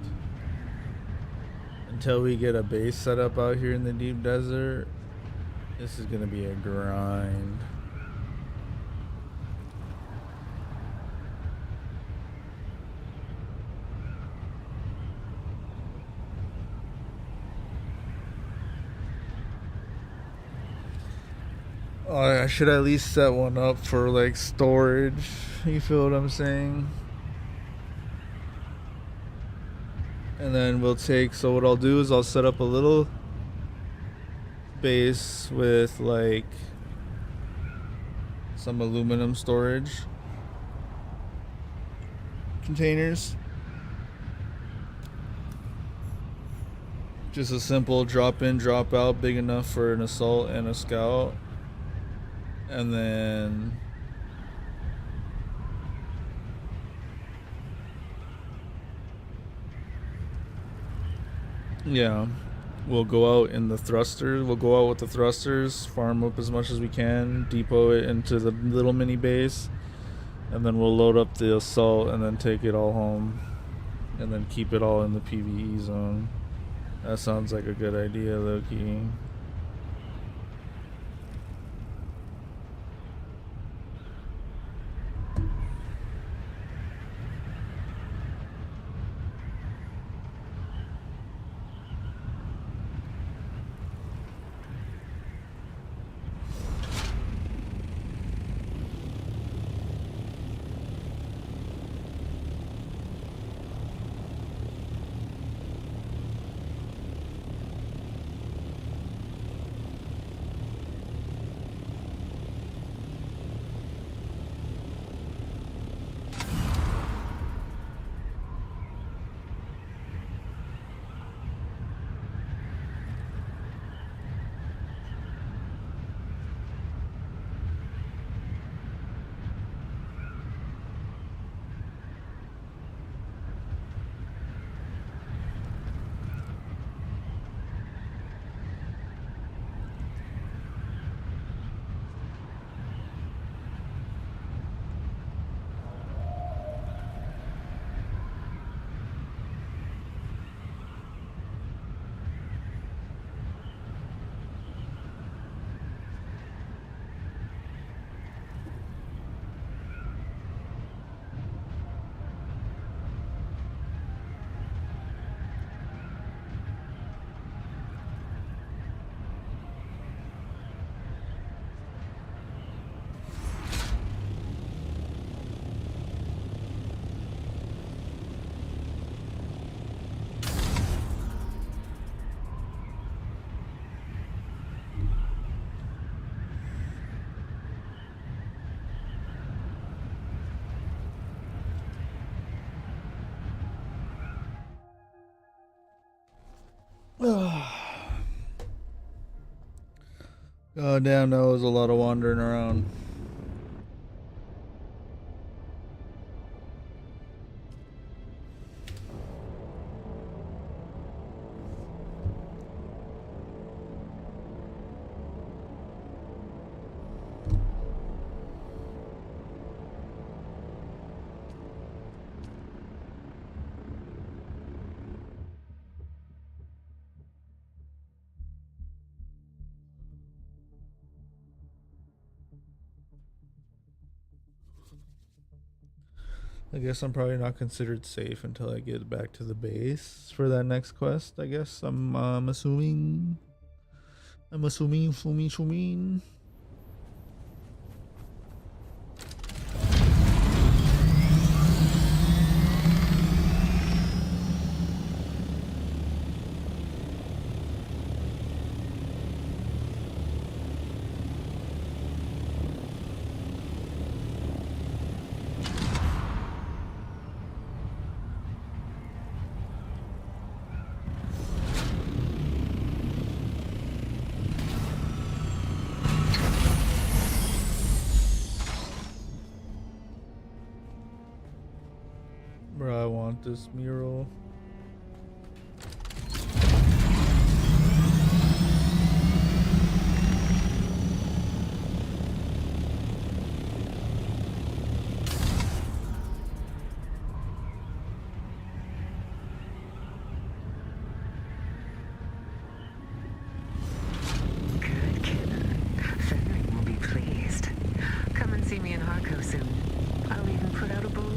Until we get a base set up out here in the deep desert, this is gonna be a grind. I should at least set one up for like storage. You feel what I'm saying? And then we'll take, so what I'll do is I'll set up a little base with like some aluminum storage containers. Just a simple drop in, drop out, big enough for an assault and a scout. And then yeah, we'll go out in the thrusters. We'll go out with the thrusters, farm up as much as we can, depot it into the little mini base, and then we'll load up the assault and then take it all home, and then keep it all in the PvE zone. That sounds like a good idea, Loki. God damn, that was a lot of wandering around. I guess I'm probably not considered safe until I get back to the base for that next quest. I guess I'm assuming. Assuming. Bro, I want this mural.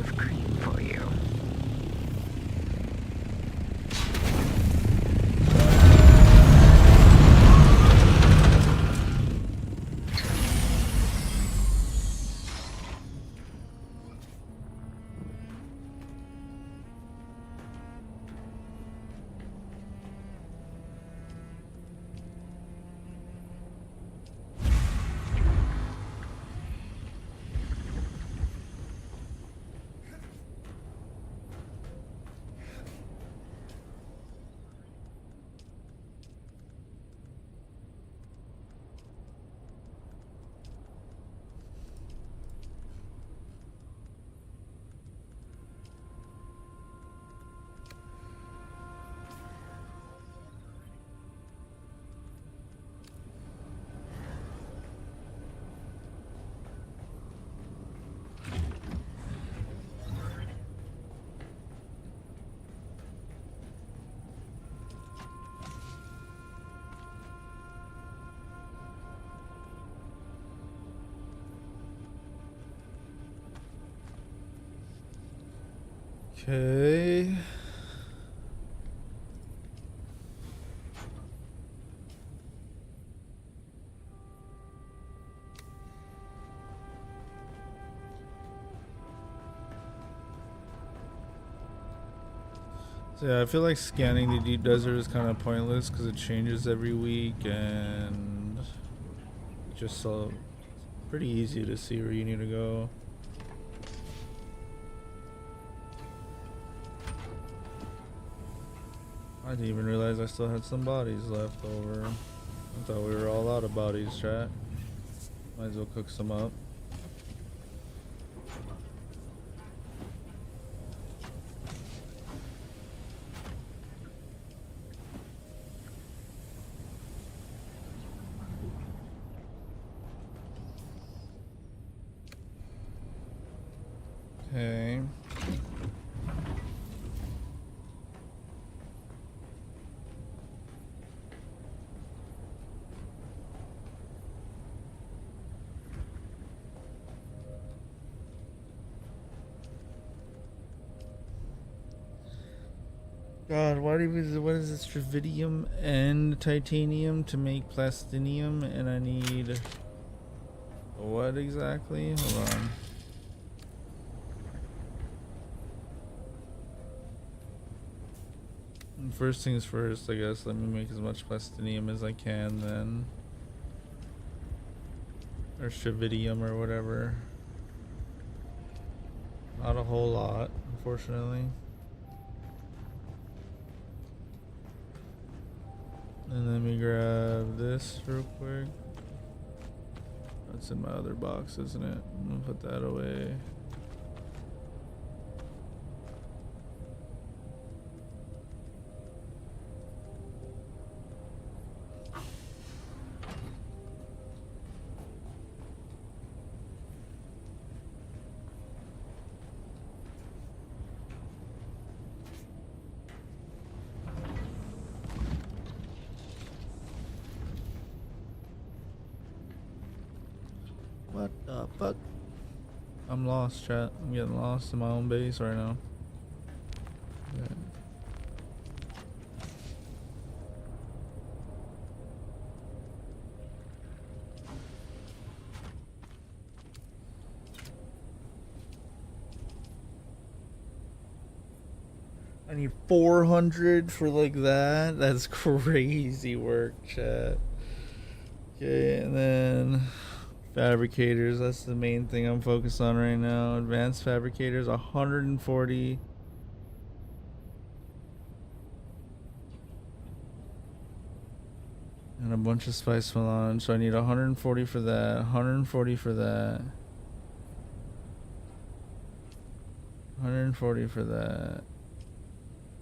of cream for you. Okay. So yeah, I feel like scanning the deep desert is kind of pointless because it changes every week and just so pretty easy to see where you need to go. I didn't even realize I still had some bodies left over. I thought we were all out of bodies, chat. Might as well cook some up. Okay. God, what is this? Tritium and titanium to make plastinium, and I need what exactly? Hold on. First things first, I guess. Let me make as much plastinium as I can, then, or tritium or whatever. Not a whole lot, unfortunately. And let me grab this real quick. That's in my other box, isn't it? I'm gonna put that away. What the fuck? I'm lost, chat. I'm getting lost in my own base right now. Yeah. I need 400 for like that. That's crazy work, chat. Okay, and then fabricators, that's the main thing I'm focused on right now. Advanced fabricators, 140. And a bunch of spice melange, so I need 140 for that, 140 for that. 140 for that.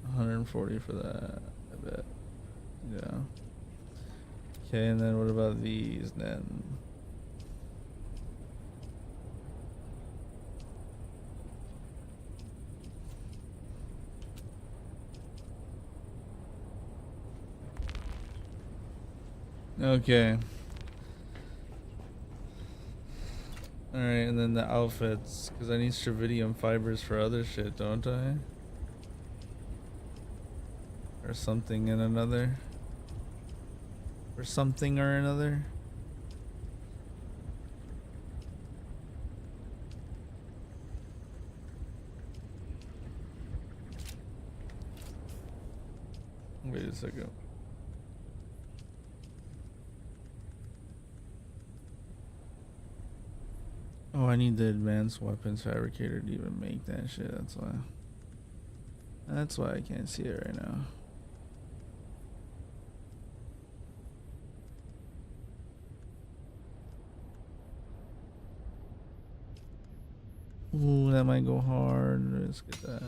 140 for that, I bet. Yeah. Okay, and then what about these then? Okay. Alright, and then the outfits, because I need stravidium fibers for other shit, don't I? Or something in another. Or something or another. Wait a second. Oh, I need the advanced weapons fabricator to even make that shit. That's why. That's why I can't see it right now. Ooh, that might go hard. Let's get that.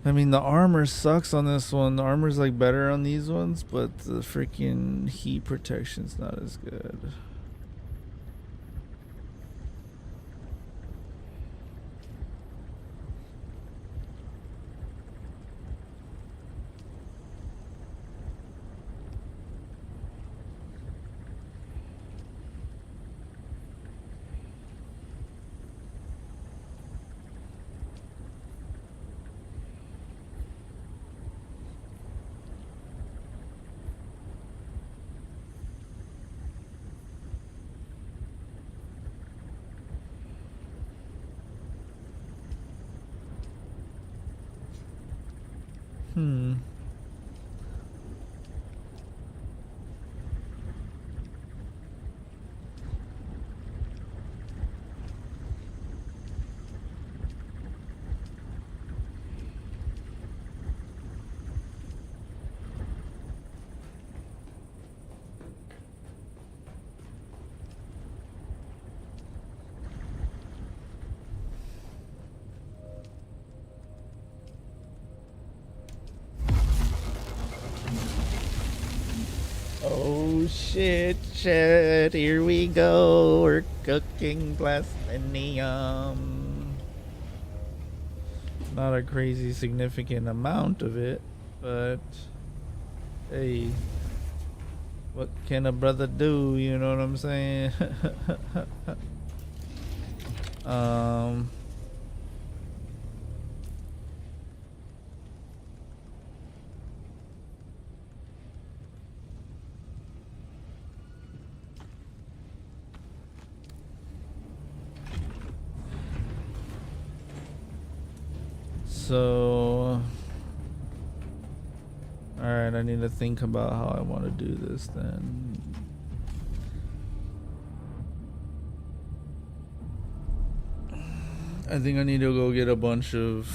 I mean, the armor sucks on this one. The armor's like better on these ones, but the freaking heat protection's not as good. Oh shit, here we go. We're cooking plastinium. Not a crazy significant amount of it, but hey, what can a brother do? You know what I'm saying? So, alright, I need to think about how I want to do this then. I think I need to go get a bunch of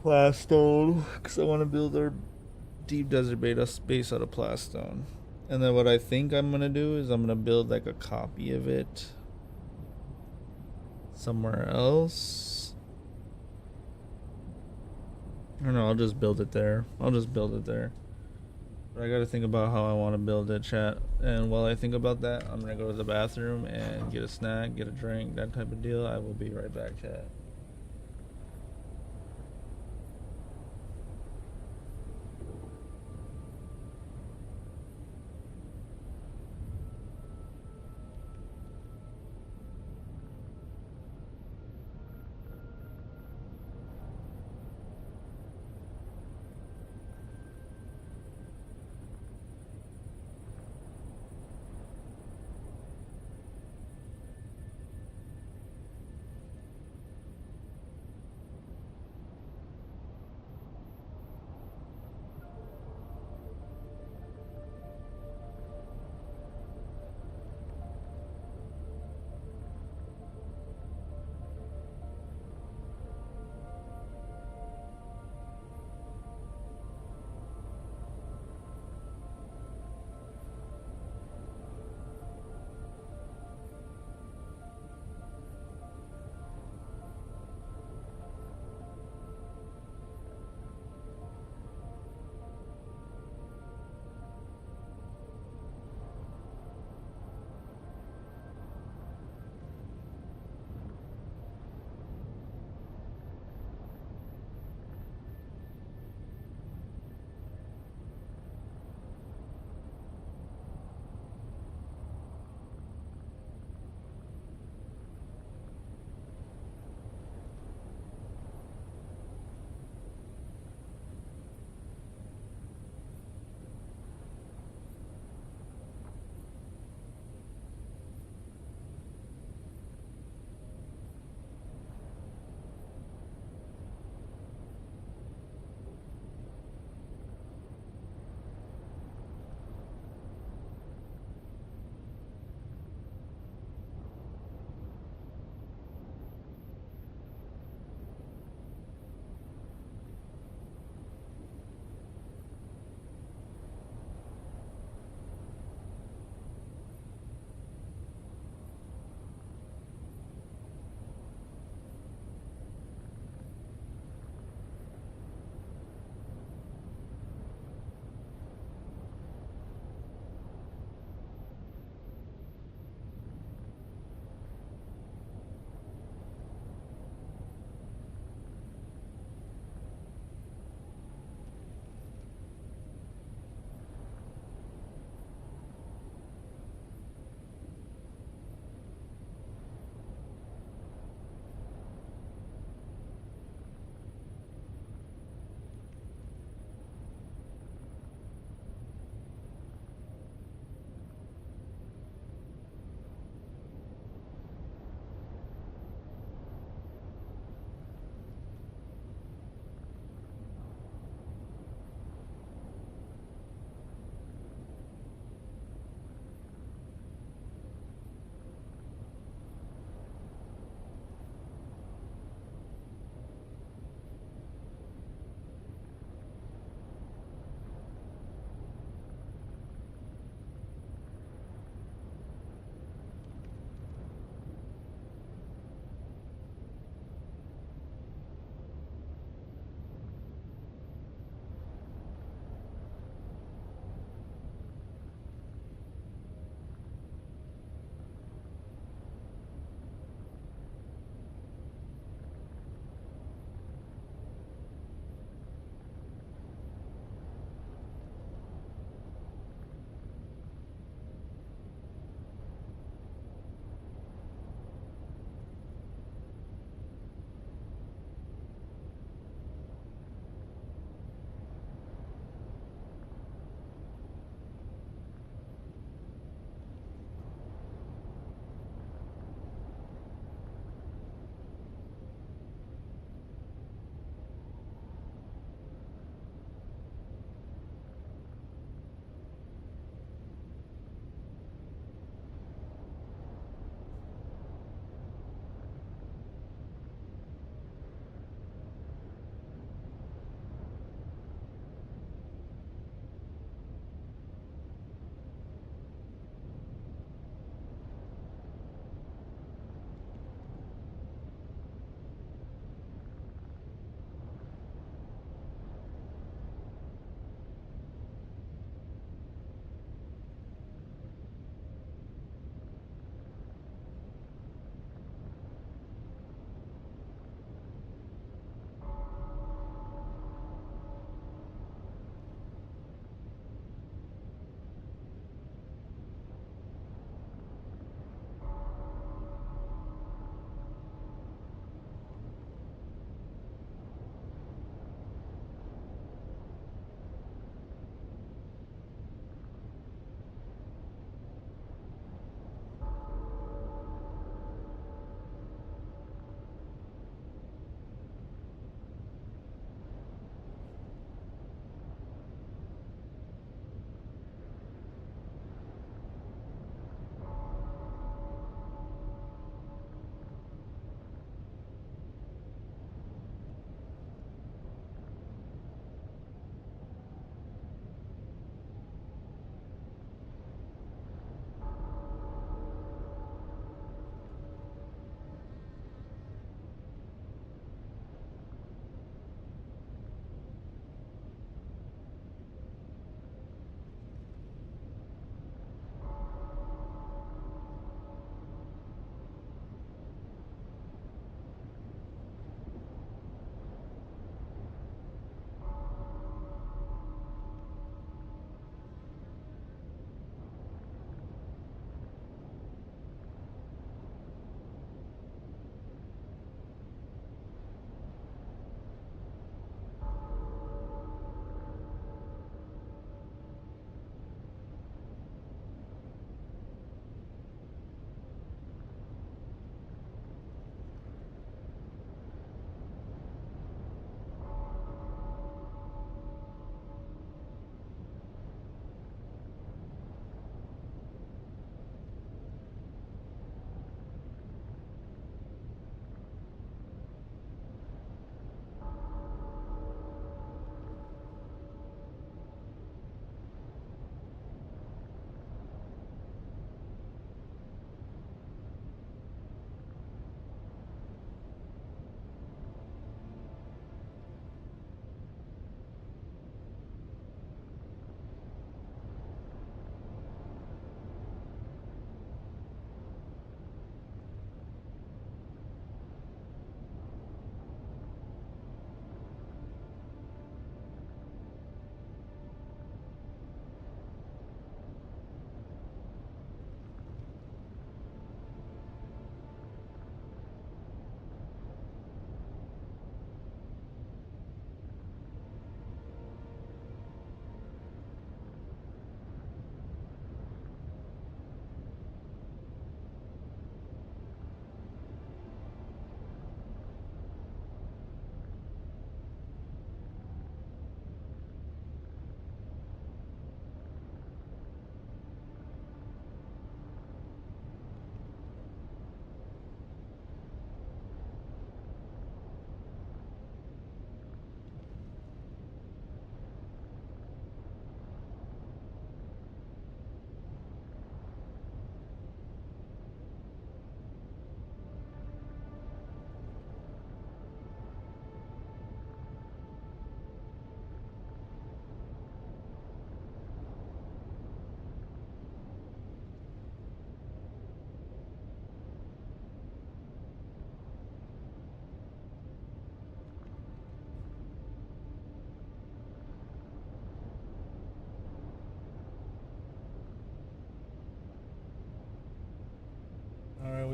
plastone, because I want to build our deep desert base out of plastone. And then what I think I'm gonna do is I'm gonna build like a copy of it somewhere else. I don't know, I'll just build it there. But I gotta think about how I want to build it, chat. And while I think about that, I'm gonna go to the bathroom and get a snack, get a drink, that type of deal. I will be right back, chat.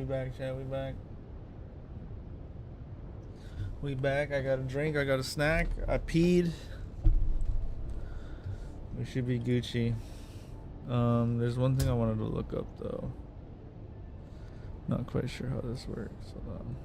back, chat. We back. We back. I got a drink. I got a snack. I peed. We should be Gucci. There's one thing I wanted to look up though. Not quite sure how this works. Hold on.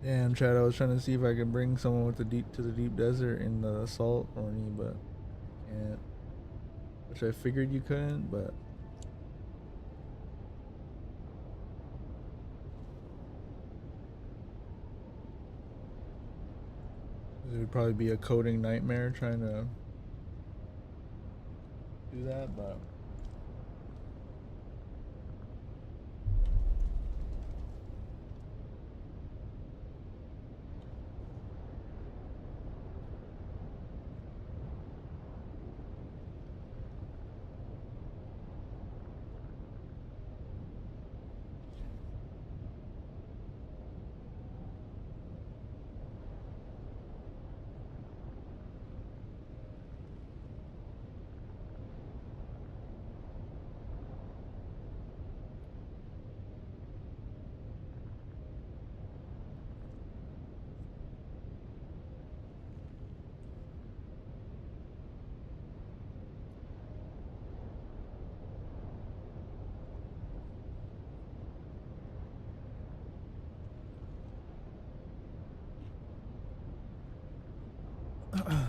Damn, Chad, I was trying to see if I could bring someone with the deep desert in the assault Orny, but can't. Which I figured you couldn't, but it would probably be a coding nightmare trying to do that, but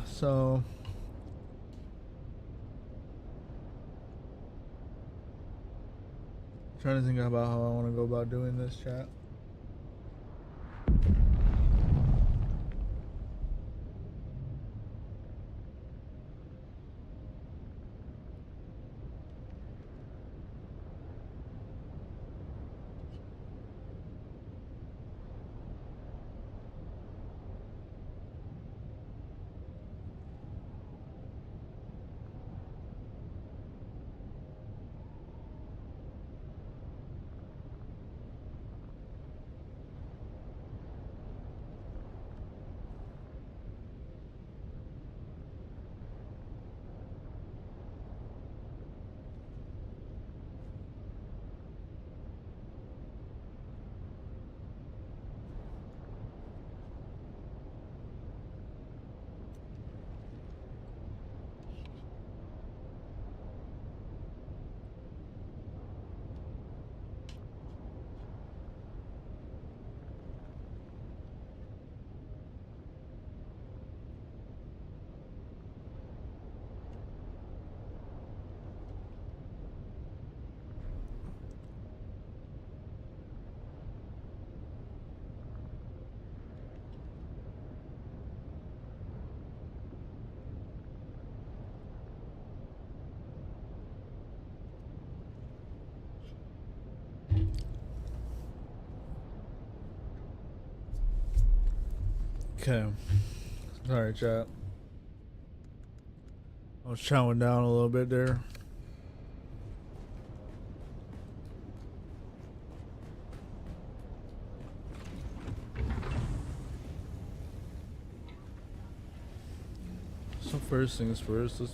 so trying to think about how I want to go about doing this, chat. Okay. Sorry, chat. I was chowing down a little bit there. first things first, let's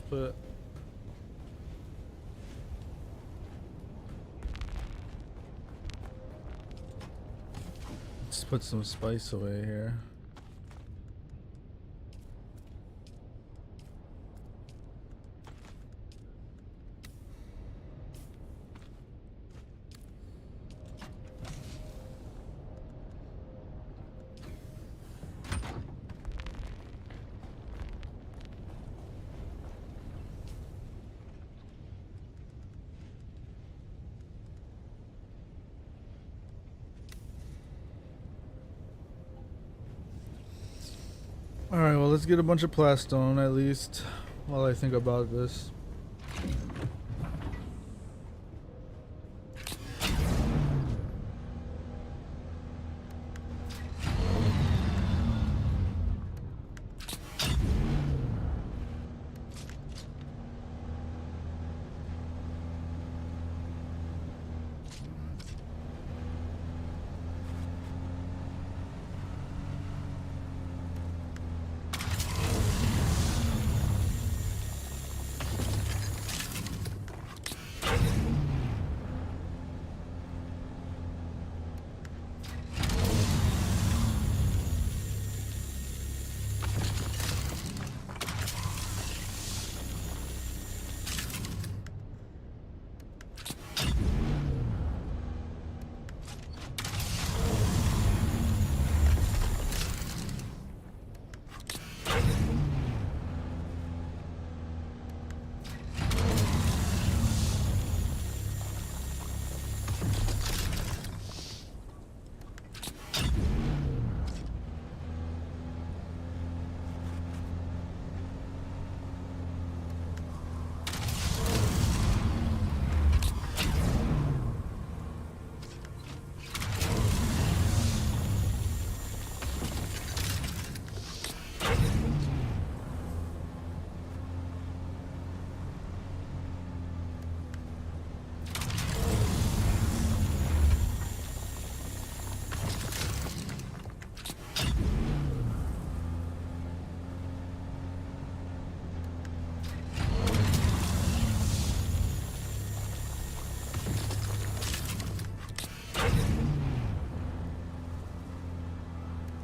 put some spice away here. Alright, well, let's get a bunch of plastone at least while I think about this.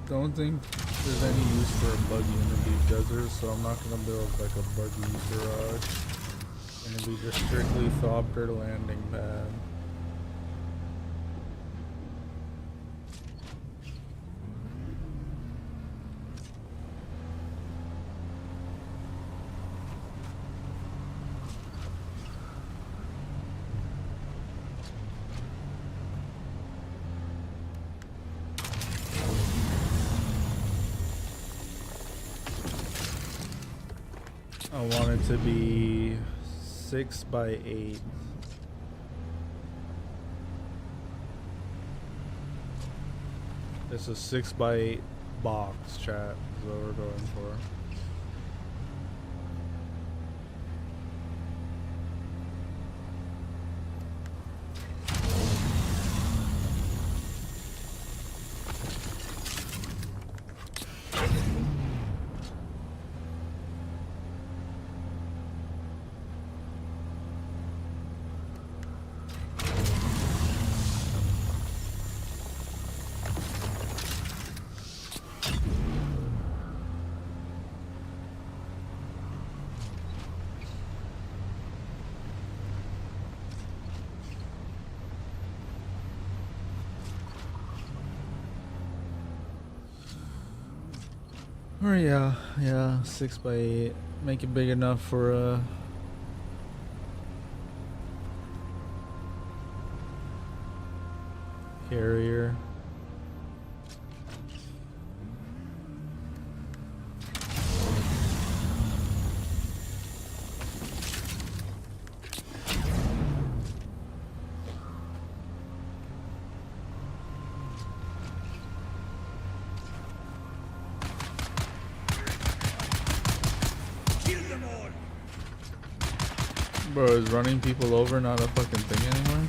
Don't think there's any use for a buggy in the deep desert, so I'm not gonna build like a buggy garage. It's gonna be just strictly Thopter landing pad. I want it to be 6 by 8. It's a 6 by 8 box, chat, is what we're going for. Or yeah, 6 by 8. Make it big enough for a carrier. Bro, is running people over not a fucking thing anymore?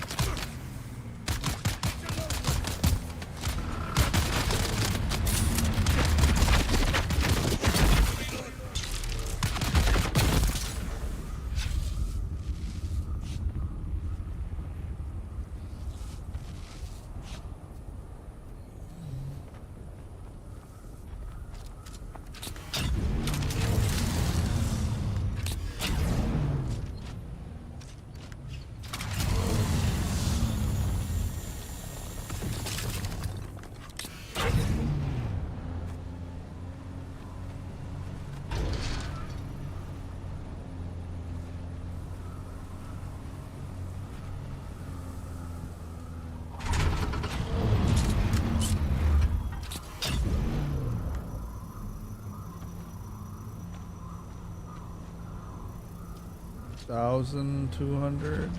1,200.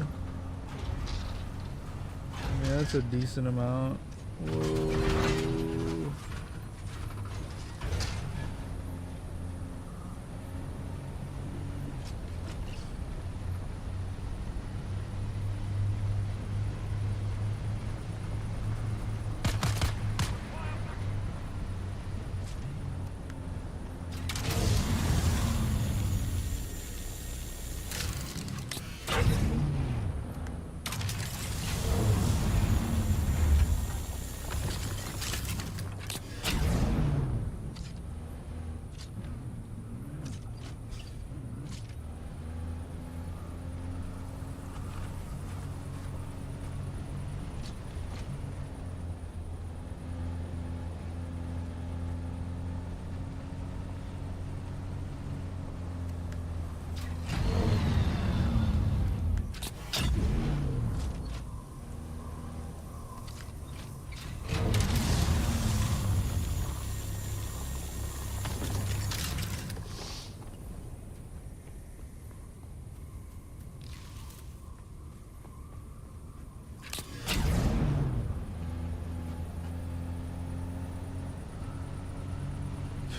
I mean, that's a decent amount. Whoa.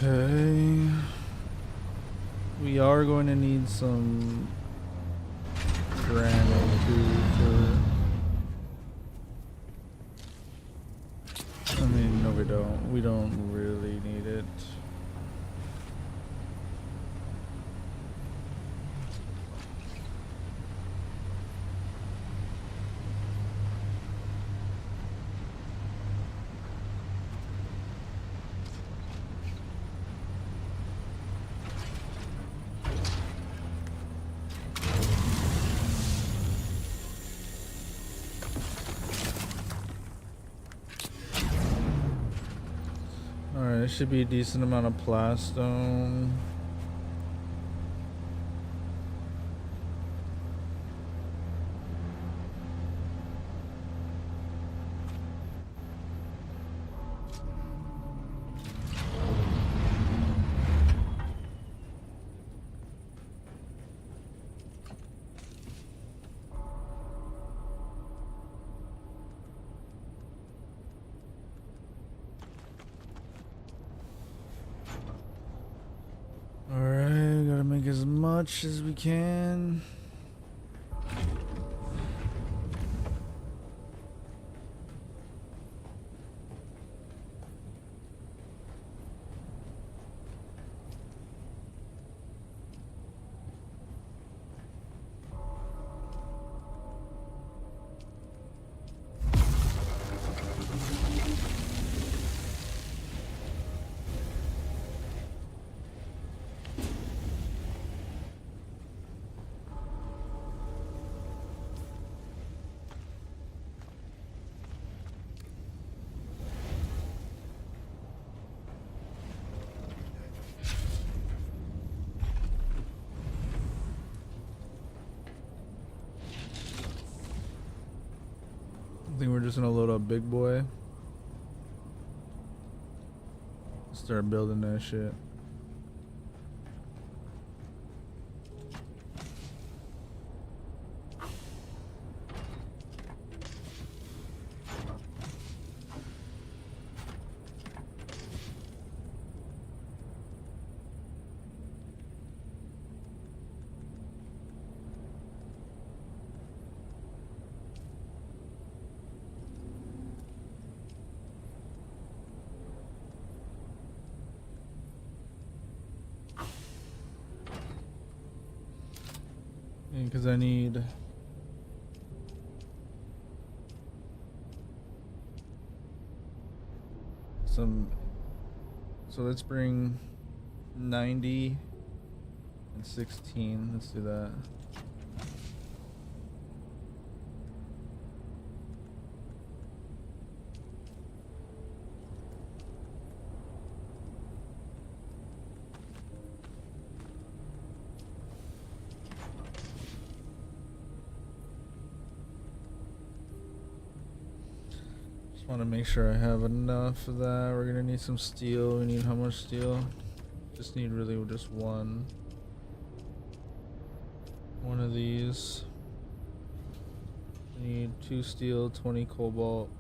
Okay. We are going to need some granite too for... I mean, no we don't. We don't really need it. Alright, there should be a decent amount of plastone. Alright, gotta make as much as we can. I think we're just gonna load up Big Boy. Start building that shit. Because I need some, so let's bring 90 and 16. Let's do that. Want to make sure I have enough of that. We're gonna need some steel. We need how much steel? Just need really just one of of these. I need 2 steel, 20 cobalt,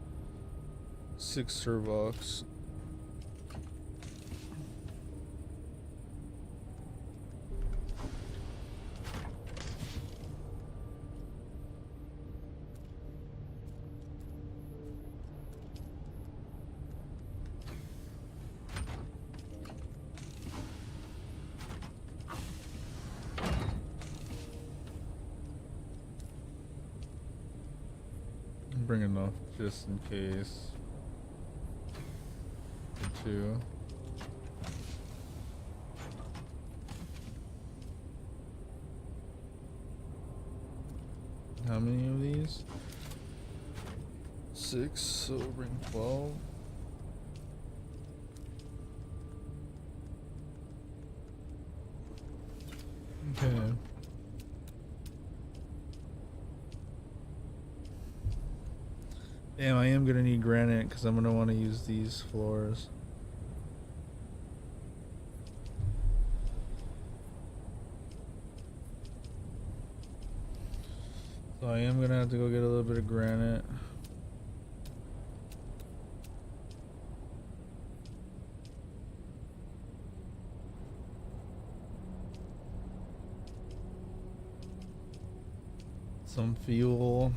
6 servox. Bring enough just in case. For 2. How many of these? 6, so bring 12. Okay. Damn, I am gonna need granite because I'm gonna want to use these floors. So I am gonna have to go get a little bit of granite. Some fuel.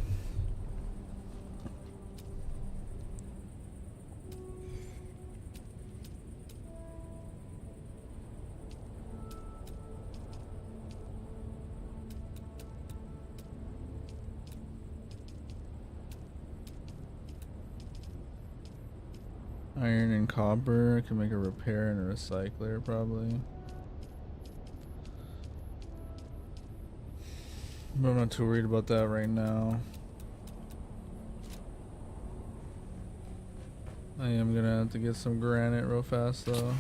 Iron and copper. I can make a repair and a recycler probably. But I'm not too worried about that right now. I am gonna have to get some granite real fast though.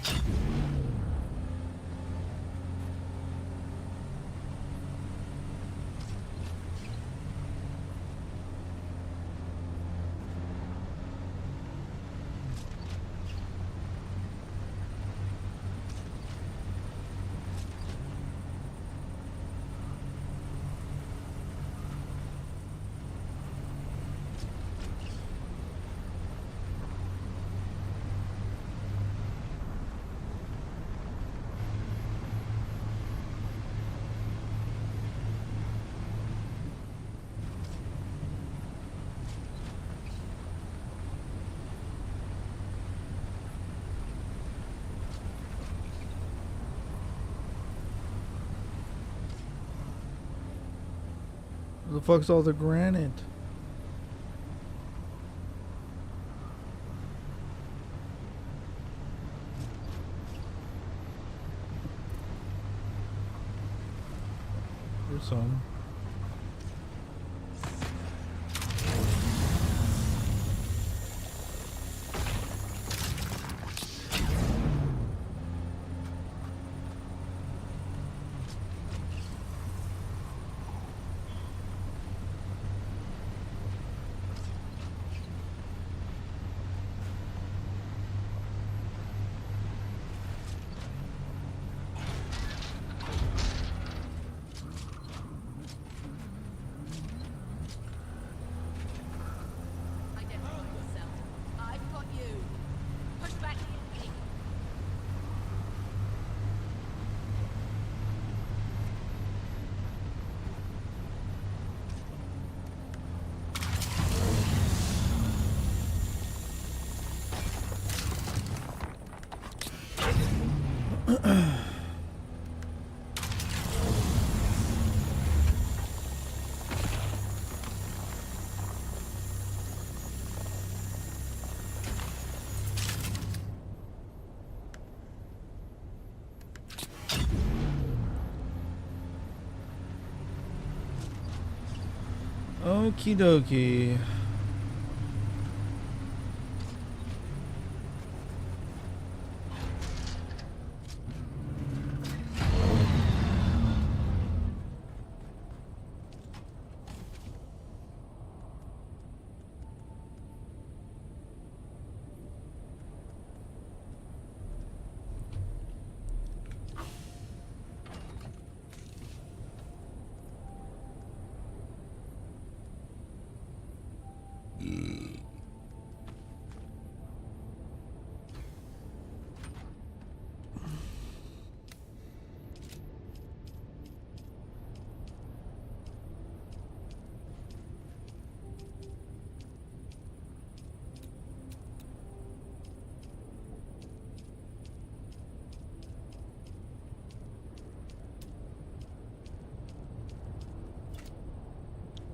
Where the fuck's all the granite? Here's some. Identify yourself. I've got you. Push back the enemy. Okie dokie.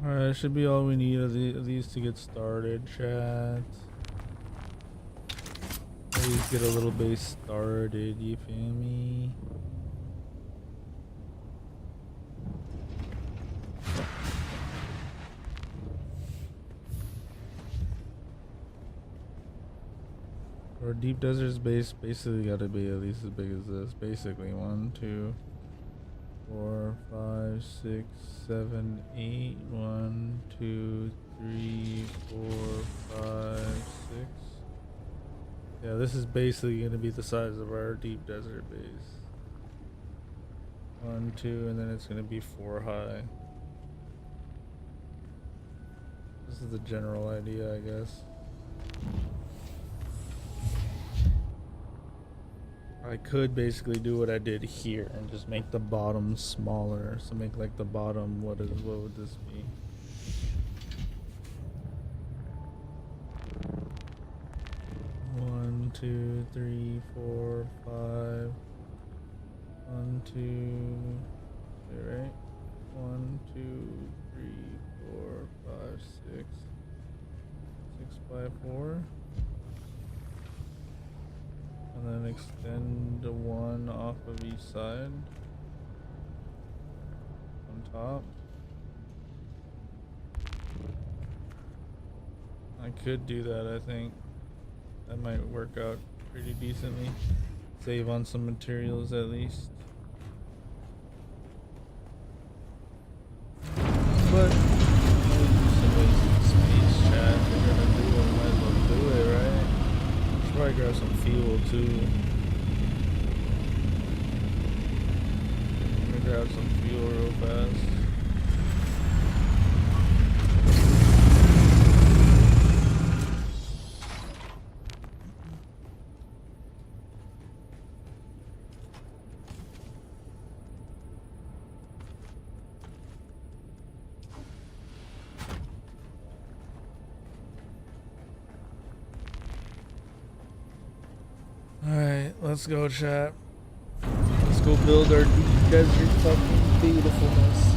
Alright, should be all we need of these to get started, chat. At least get a little base started, you feel me? Our deep desert's base basically gotta be at least as big as this. Basically 1, 2, 4, 5, 6, 7, 8. 1, 2, 3, 4, 5, 6. Yeah, this is basically gonna be the size of our deep desert base. 1, 2, and then it's gonna be 4 high. This is the general idea, I guess. I could basically do what I did here and just make the bottom smaller. So make like the bottom, what would this be? One, 2, 3, 4, 5. 1, 2, right? 1, 2, 3, 4, 5, 6. 6 by 4. And then extend 1 off of each side. On top. I could do that, I think. That might work out pretty decently. Save on some materials at least. But somebody's space chat, they're gonna do it, might as well do it, right? Should probably grab some fuel too. Let me grab some fuel real fast. Alright, let's go, chat. Let's go build our desert fucking beautifulness.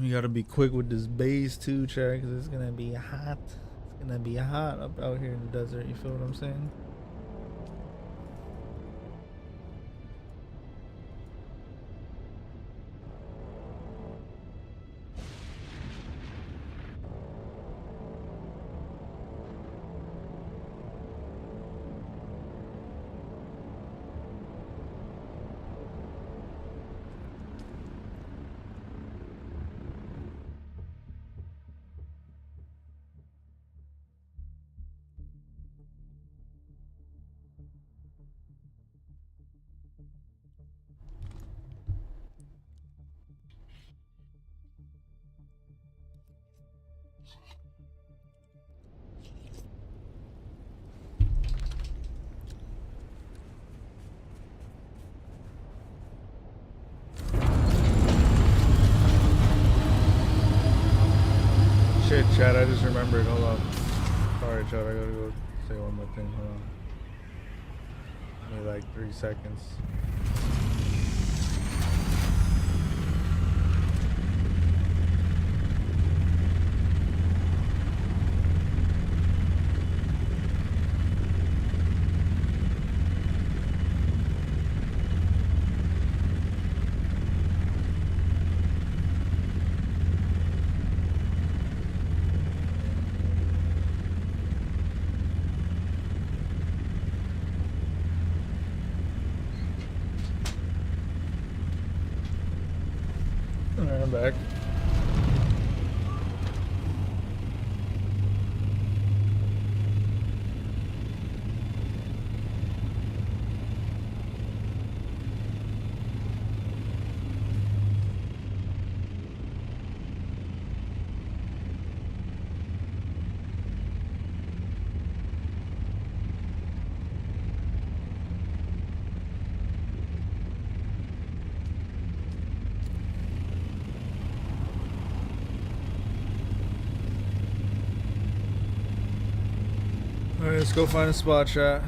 We gotta be quick with this base too, chat, because it's gonna be hot. It's gonna be hot up out here in the desert, you feel what I'm saying? Shit, chat, I just remembered. Hold on. Sorry, chat, I gotta go say one more thing. Hold on. Give me like 3 seconds. back. Alright, let's go find a spot, chat.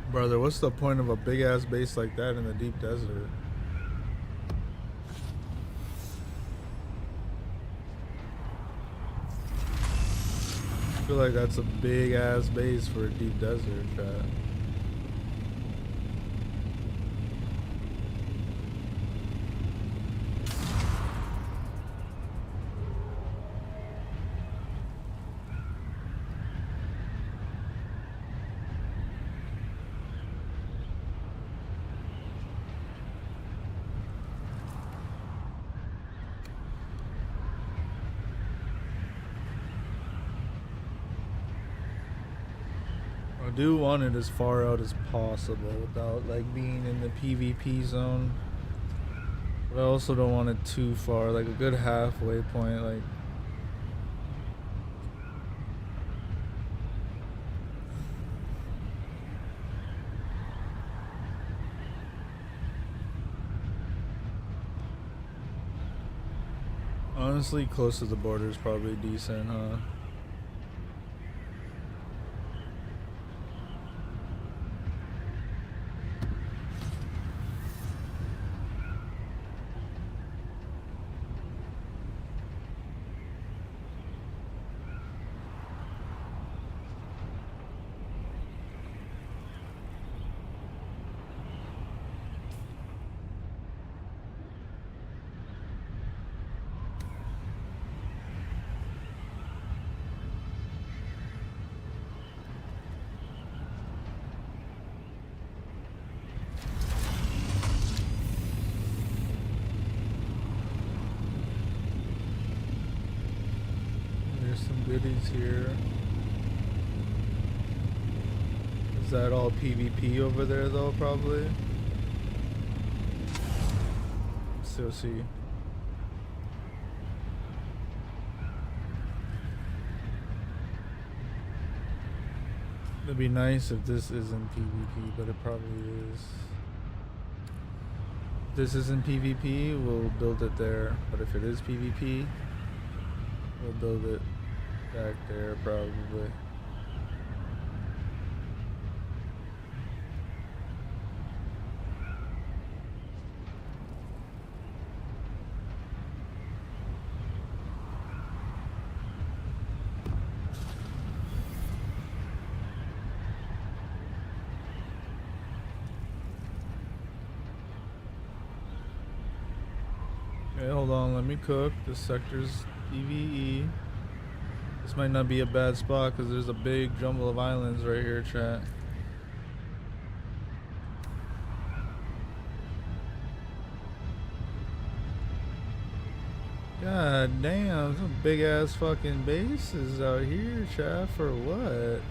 Brother, what's the point of a big ass base like that in the deep desert? I feel like that's a big ass base for a deep desert, chat. I do want it as far out as possible without like being in the PvP zone. But I also don't want it too far, like a good halfway point, like honestly close to the border is probably decent, huh? Goodies here. Is that all PvP over there though, probably? Still see. It'd be nice if this isn't PvP, but it probably is. If this isn't PvP, we'll build it there. But if it is PvP, we'll build it back there probably. Okay, hold on, let me cook. This sector's PvE. This might not be a bad spot because there's a big jumble of islands right here, chat. God damn, some big ass fucking bases out here, chat, for what?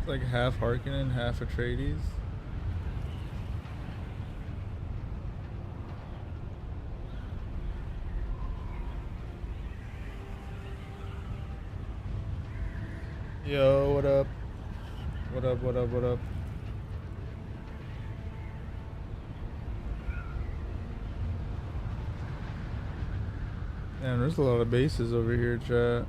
It's like half Harkonnen, half Atreides. Yo, what up? What up, what up, what up? Man, there's a lot of bases over here, chat.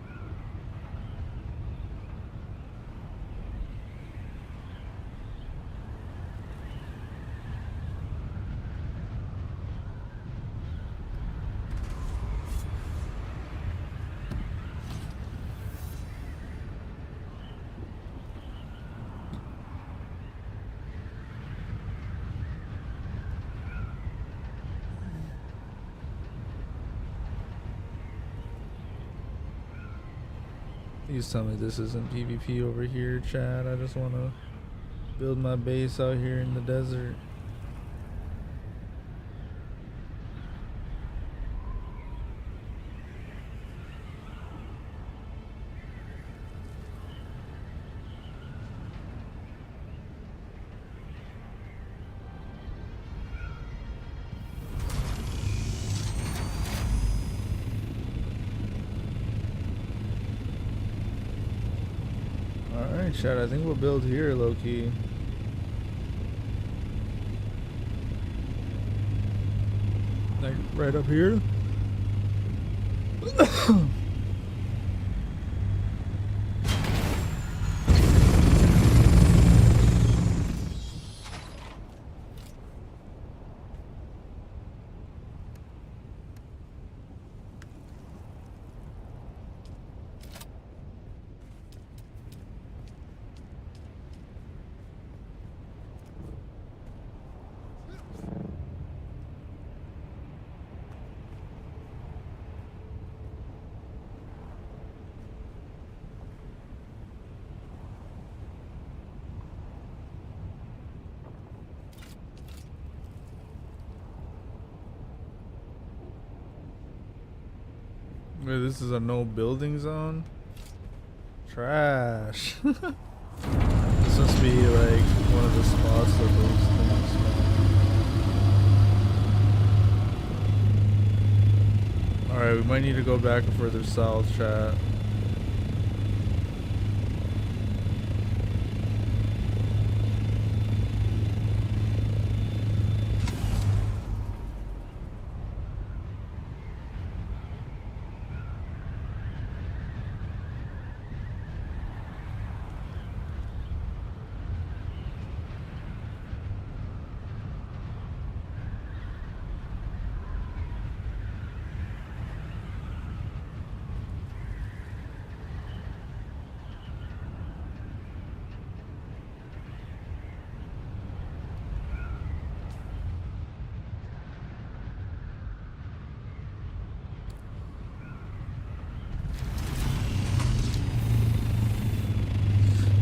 Please tell me this isn't PvP over here, chat. I just want to build my base out here in the desert. Alright, chat, I think we'll build here, low-key. Like, right up here? Wait, this is a no building zone? Trash. This must be like one of the spots that those things spawn. Alright, we might need to go back further south, chat.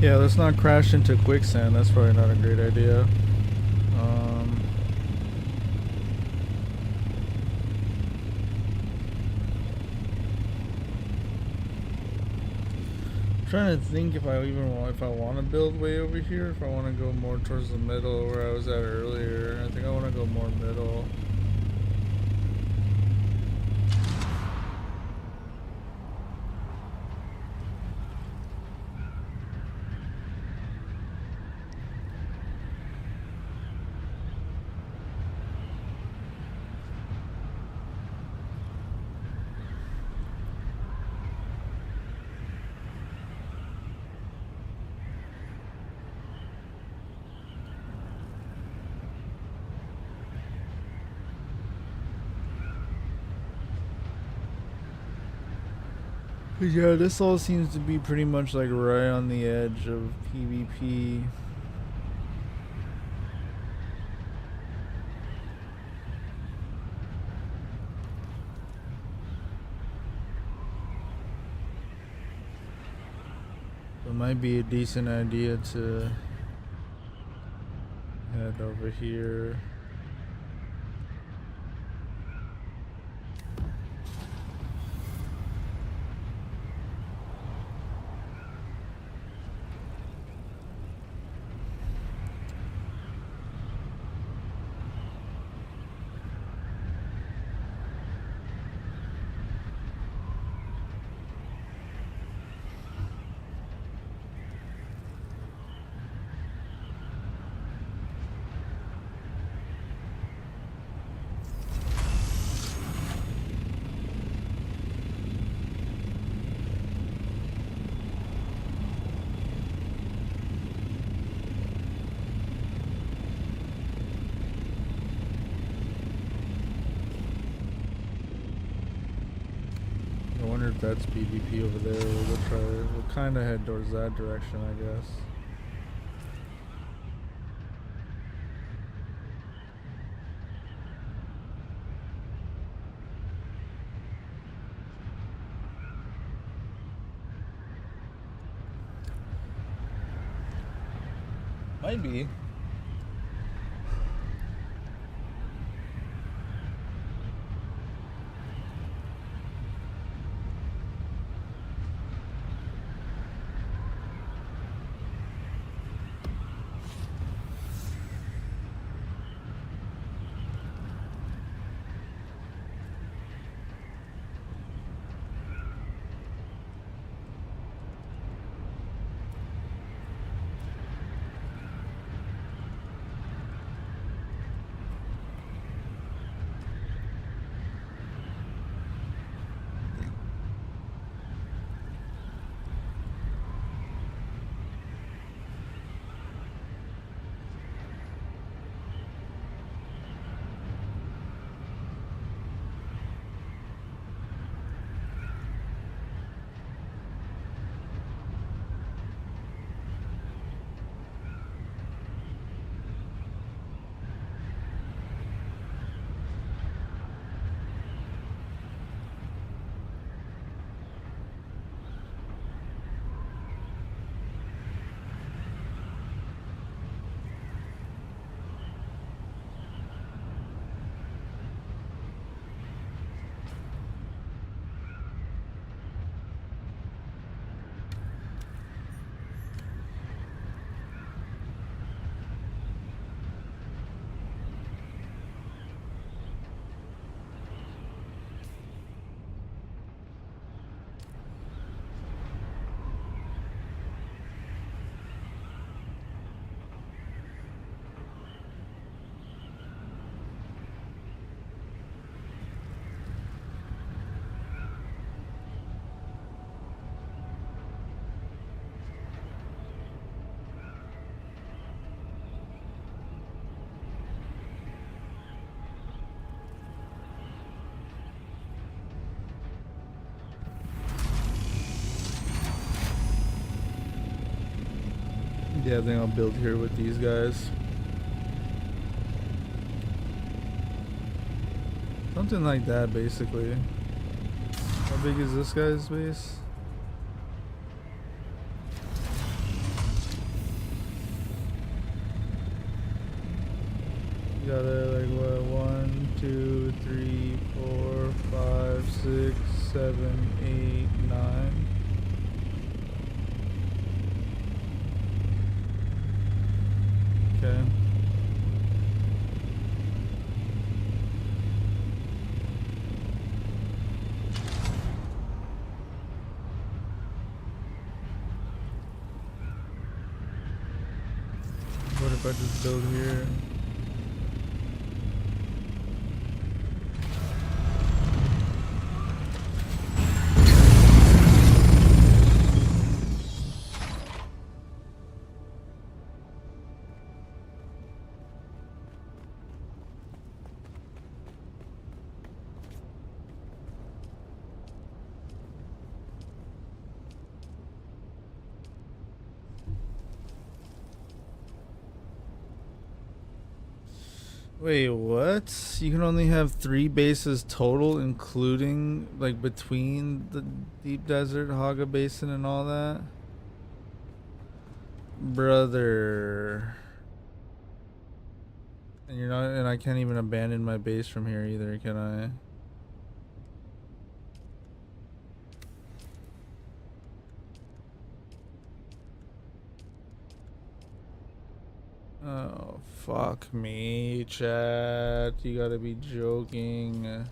Yeah, let's not crash into quicksand. That's probably not a great idea. Trying to think if I want to build way over here, if I want to go more towards the middle where I was at earlier. I think I want to go more middle. Yeah, this all seems to be pretty much like right on the edge of PvP. It might be a decent idea to head over here. that's PvP over there. We'll kind of head towards that direction, I guess. Might be. Yeah, I think I'll build here with these guys. Something like that, basically. How big is this guy's base? You got like what? 1, 2, 3, 4, 5, 6, 7, 8, 9. Okay. What if I just build here? Wait, what? You can only have 3 bases total, including, like, between the Deep Desert, Haga Basin, and all that? Brother. And you're not, and I can't even abandon my base from here either, can I? Oh, fuck me, chat. You gotta be joking.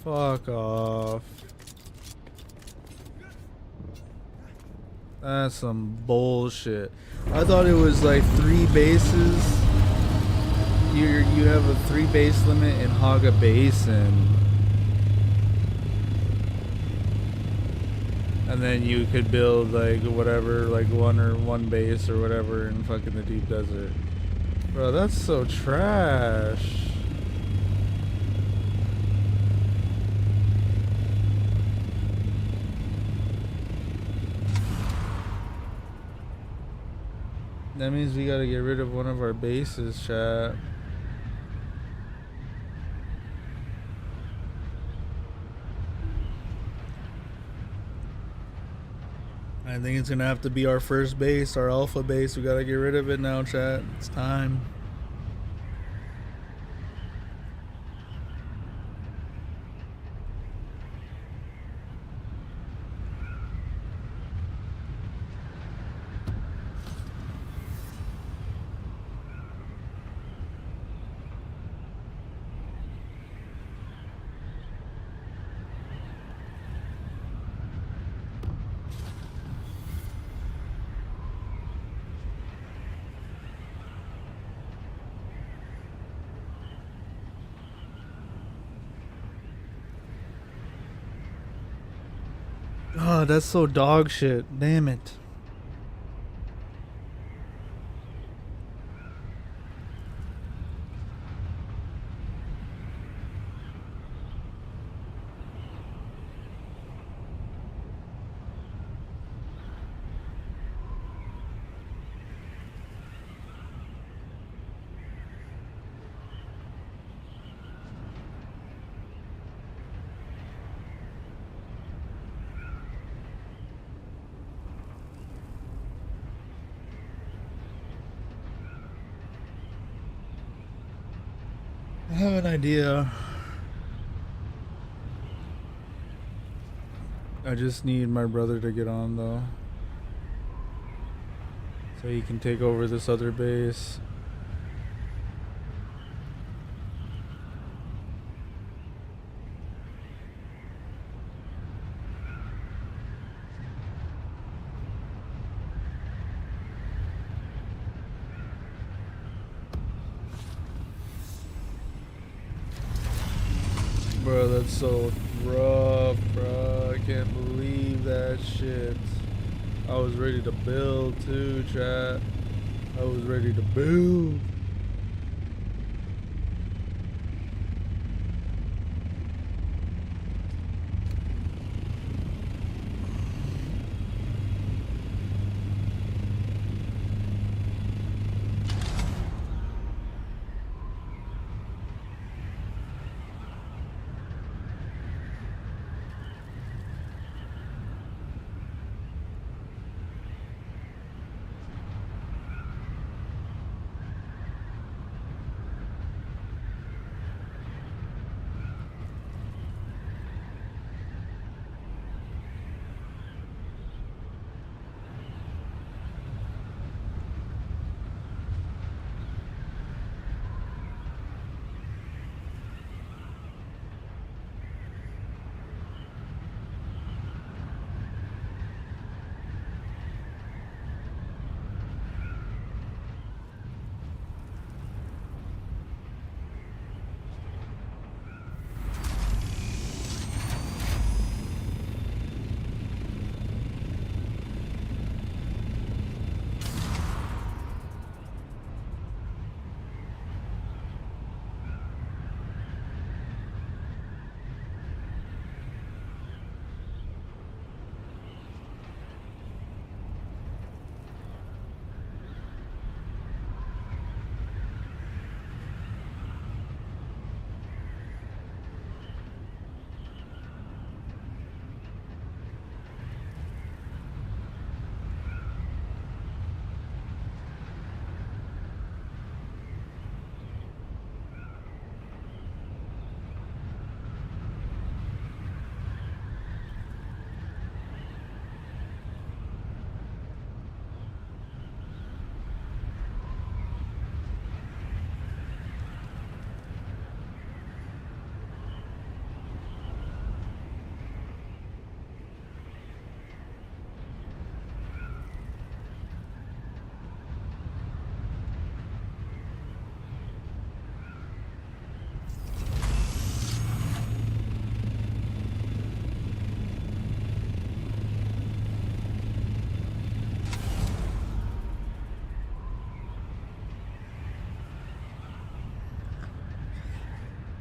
Fuck off. That's some bullshit. I thought it was like 3 bases. You have a 3 base limit in Haga Basin. And then you could build like whatever, like one base or whatever in fucking the deep desert. Bro, that's so trash. That means we gotta get rid of one of our bases, chat. I think it's gonna have to be our first base, our alpha base. We gotta get rid of it now, chat. It's time. Oh, that's so dog shit. Damn it. I have an idea. I just need my brother to get on though, so he can take over this other base. Bro, that's so rough, bro. I can't believe that shit. I was ready to build too, chat. I was ready to build.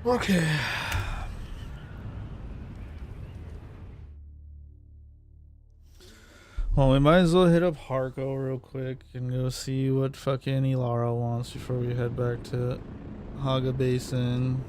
Okay. Well, we might as well hit up Harko real quick and go see what fucking Ilara wants before we head back to Haga Basin.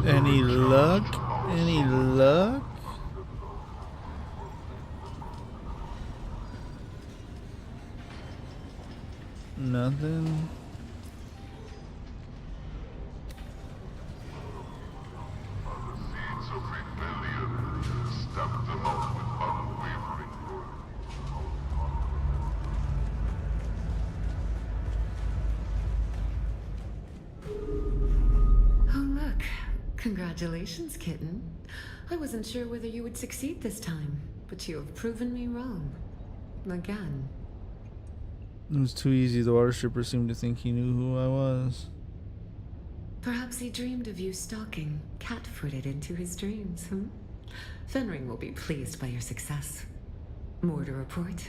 Any luck? Any luck? Nothing. Congratulations, kitten. I wasn't sure whether you would succeed this time, but you have proven me wrong. Again. It was too easy. The water stripper seemed to think he knew who I was. Perhaps he dreamed of you stalking, cat-footed into his dreams, Fenring will be pleased by your success. More to report?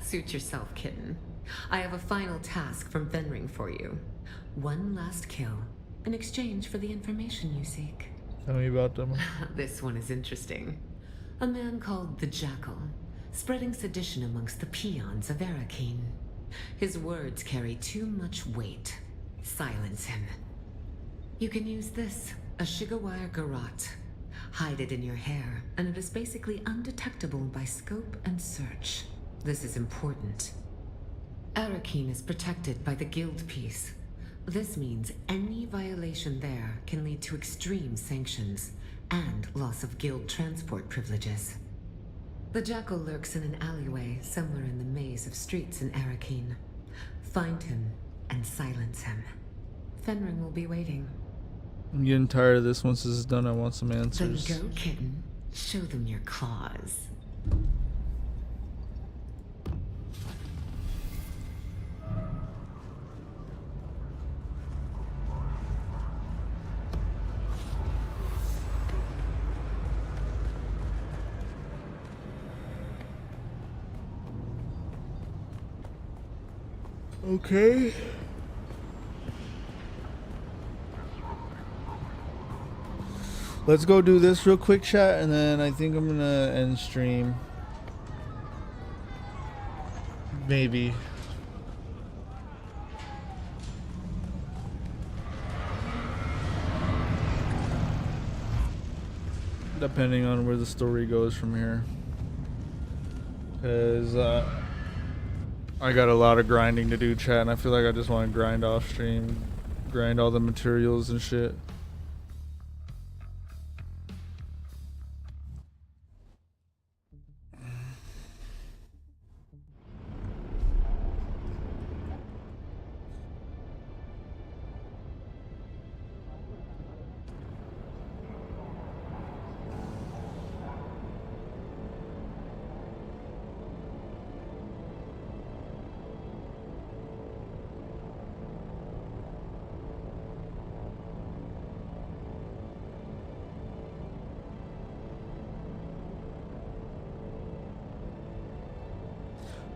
Suit yourself, kitten. I have a final task from Fenring for you. One last kill, in exchange for the information you seek. Tell me about them. This one is interesting. A man called the Jackal, spreading sedition amongst the peons of Arakeen. His words carry too much weight. Silence him. You can use this, a Shigawire Garrote. Hide it in your hair, and it is basically undetectable by scope and search. This is important. Arakeen is protected by the Guild Peace. This means any violation there can lead to extreme sanctions and loss of Guild transport privileges. The Jackal lurks in an alleyway somewhere in the maze of streets in Arakeen. Find him and silence him. Fenring will be waiting. I'm getting tired of this. Once this is done, I want some answers. Then go, kitten. Show them your claws. Okay. Let's go do this real quick, chat, and then I think I'm gonna end stream. Maybe. Depending on where the story goes from here. Because, I got a lot of grinding to do, chat, and I feel like I just want to grind off stream, grind all the materials and shit.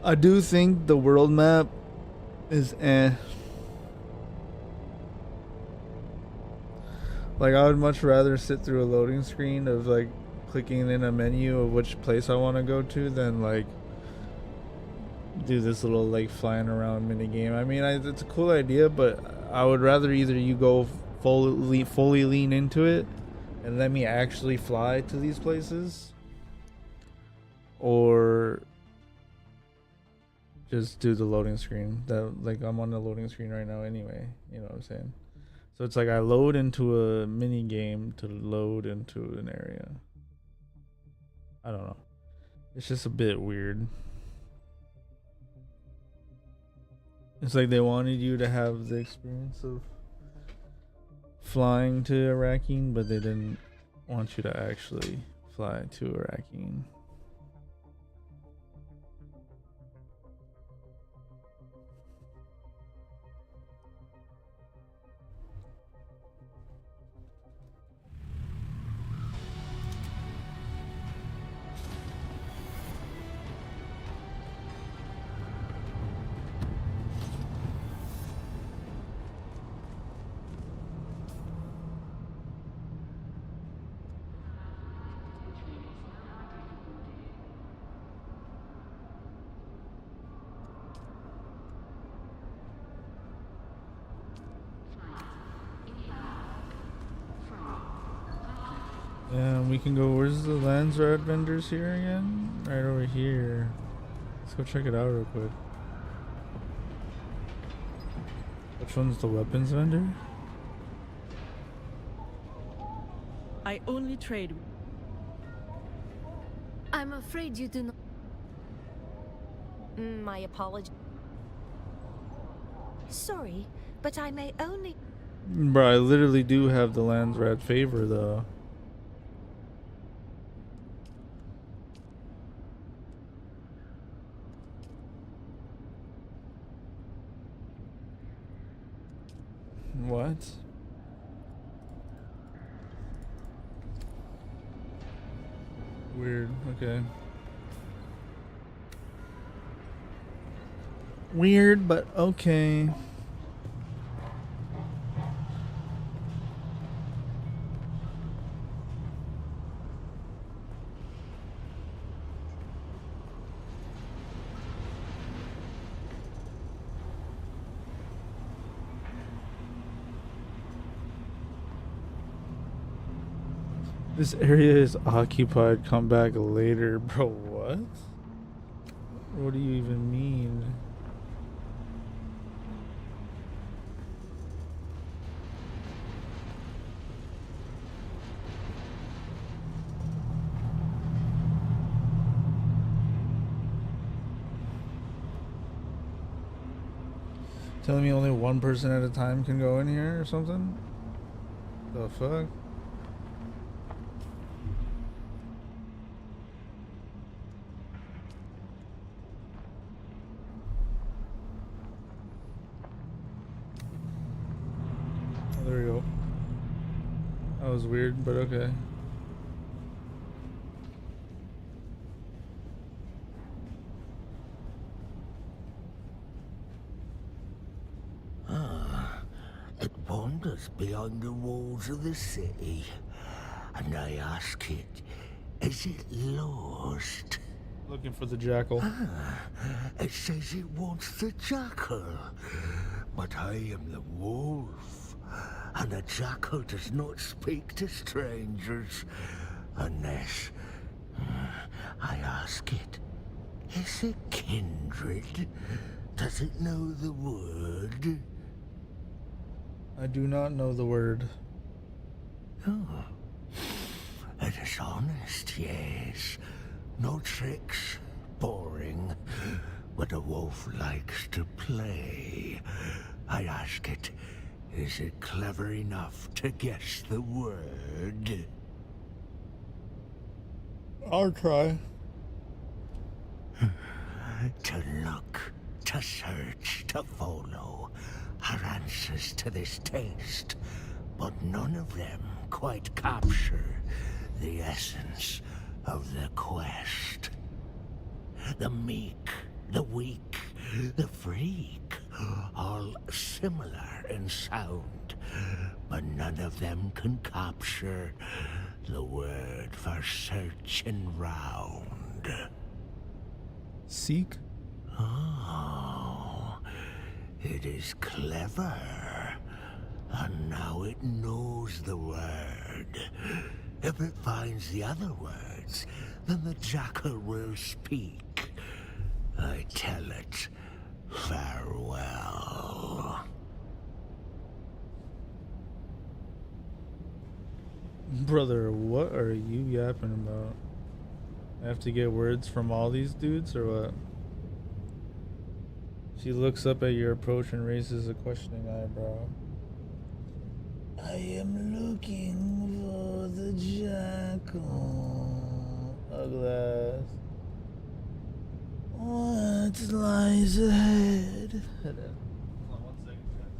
I do think the world map is Like, I would much rather sit through a loading screen of like clicking in a menu of which place I want to go to than like do this little like flying around mini game. I mean, it's a cool idea, but I would rather either you go fully lean into it and let me actually fly to these places, or just do the loading screen. That, like, I'm on the loading screen right now anyway, you know what I'm saying? So it's like I load into a mini game to load into an area. I don't know. It's just a bit weird. It's like they wanted you to have the experience of flying to Arrakeen, but they didn't want you to actually fly to Arrakeen. Yeah, we can go. Where's the Landsrad vendors here again? Right over here. Let's go check it out real quick. Which one's the weapons vendor? I only trade. I'm afraid you do not. My apologies. Sorry, but I may only. Bro, I literally do have the Landsrad favor though. What? Weird. Okay. Weird, but okay. This area is occupied. Come back later. Bro, what? What do you even mean? Telling me only one person at a time can go in here or something? The fuck? There we go. That was weird, but okay. It wanders beyond the walls of the city, and I ask it, is it lost? Looking for the jackal. It says it wants the jackal, but I am the wolf, and a jackal does not speak to strangers unless I ask it, is it kindred? Does it know the word? I do not know the word. Oh. It is honest, yes. No tricks. Boring. But a wolf likes to play. I ask it, is it clever enough to guess the word? I'll try. To look, to search, to follow are answers to this taste, but none of them quite capture the essence of the quest. The meek, the weak, the freak, all similar in sound, but none of them can capture the word for searching round. Seek? Oh, it is clever. And now it knows the word. If it finds the other words, then the jackal will speak. I tell it, farewell. Brother, what are you yapping about? I have to get words from all these dudes, or what? She looks up at your approach and raises a questioning eyebrow. I am looking for the jackal. Uglass. What lies ahead? Hold on 1 second.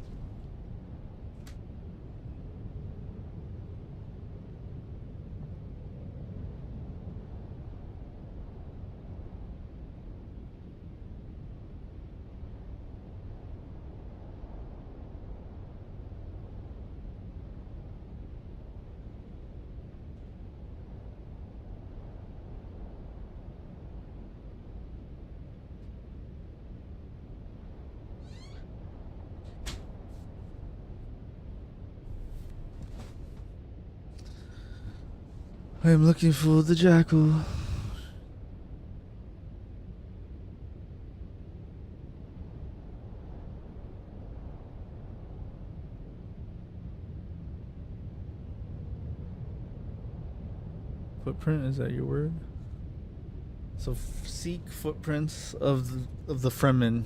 I am looking for the jackal. Footprint, is that your word? So seek footprints of the Fremen.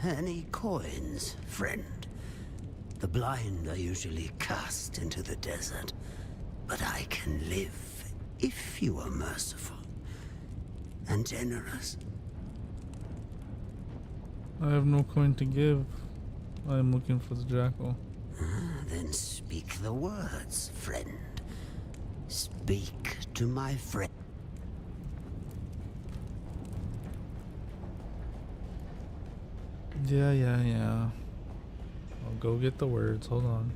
Any coins, friend? The blind are usually cast into the desert, but I can live if you are merciful and generous. I have no coin to give. I am looking for the jackal. Then speak the words, friend. Speak to my friend. Yeah. I'll go get the words. Hold on.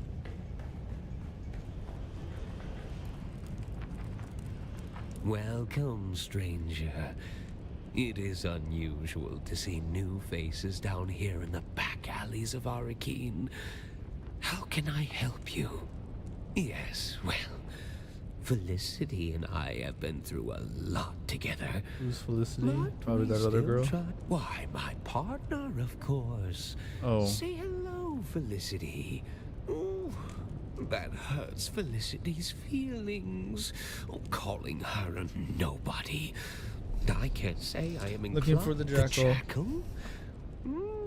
Welcome, stranger. It is unusual to see new faces down here in the back alleys of Arakeen. How can I help you? Yes, well, Felicity and I have been through a lot together. Who's Felicity? But Probably we that other still girl. Why, my partner, of course. Oh. Say hello, Felicity. Ooh, that hurts Felicity's feelings. Oh, calling her a nobody. I can't say I am in Looking for the jackal.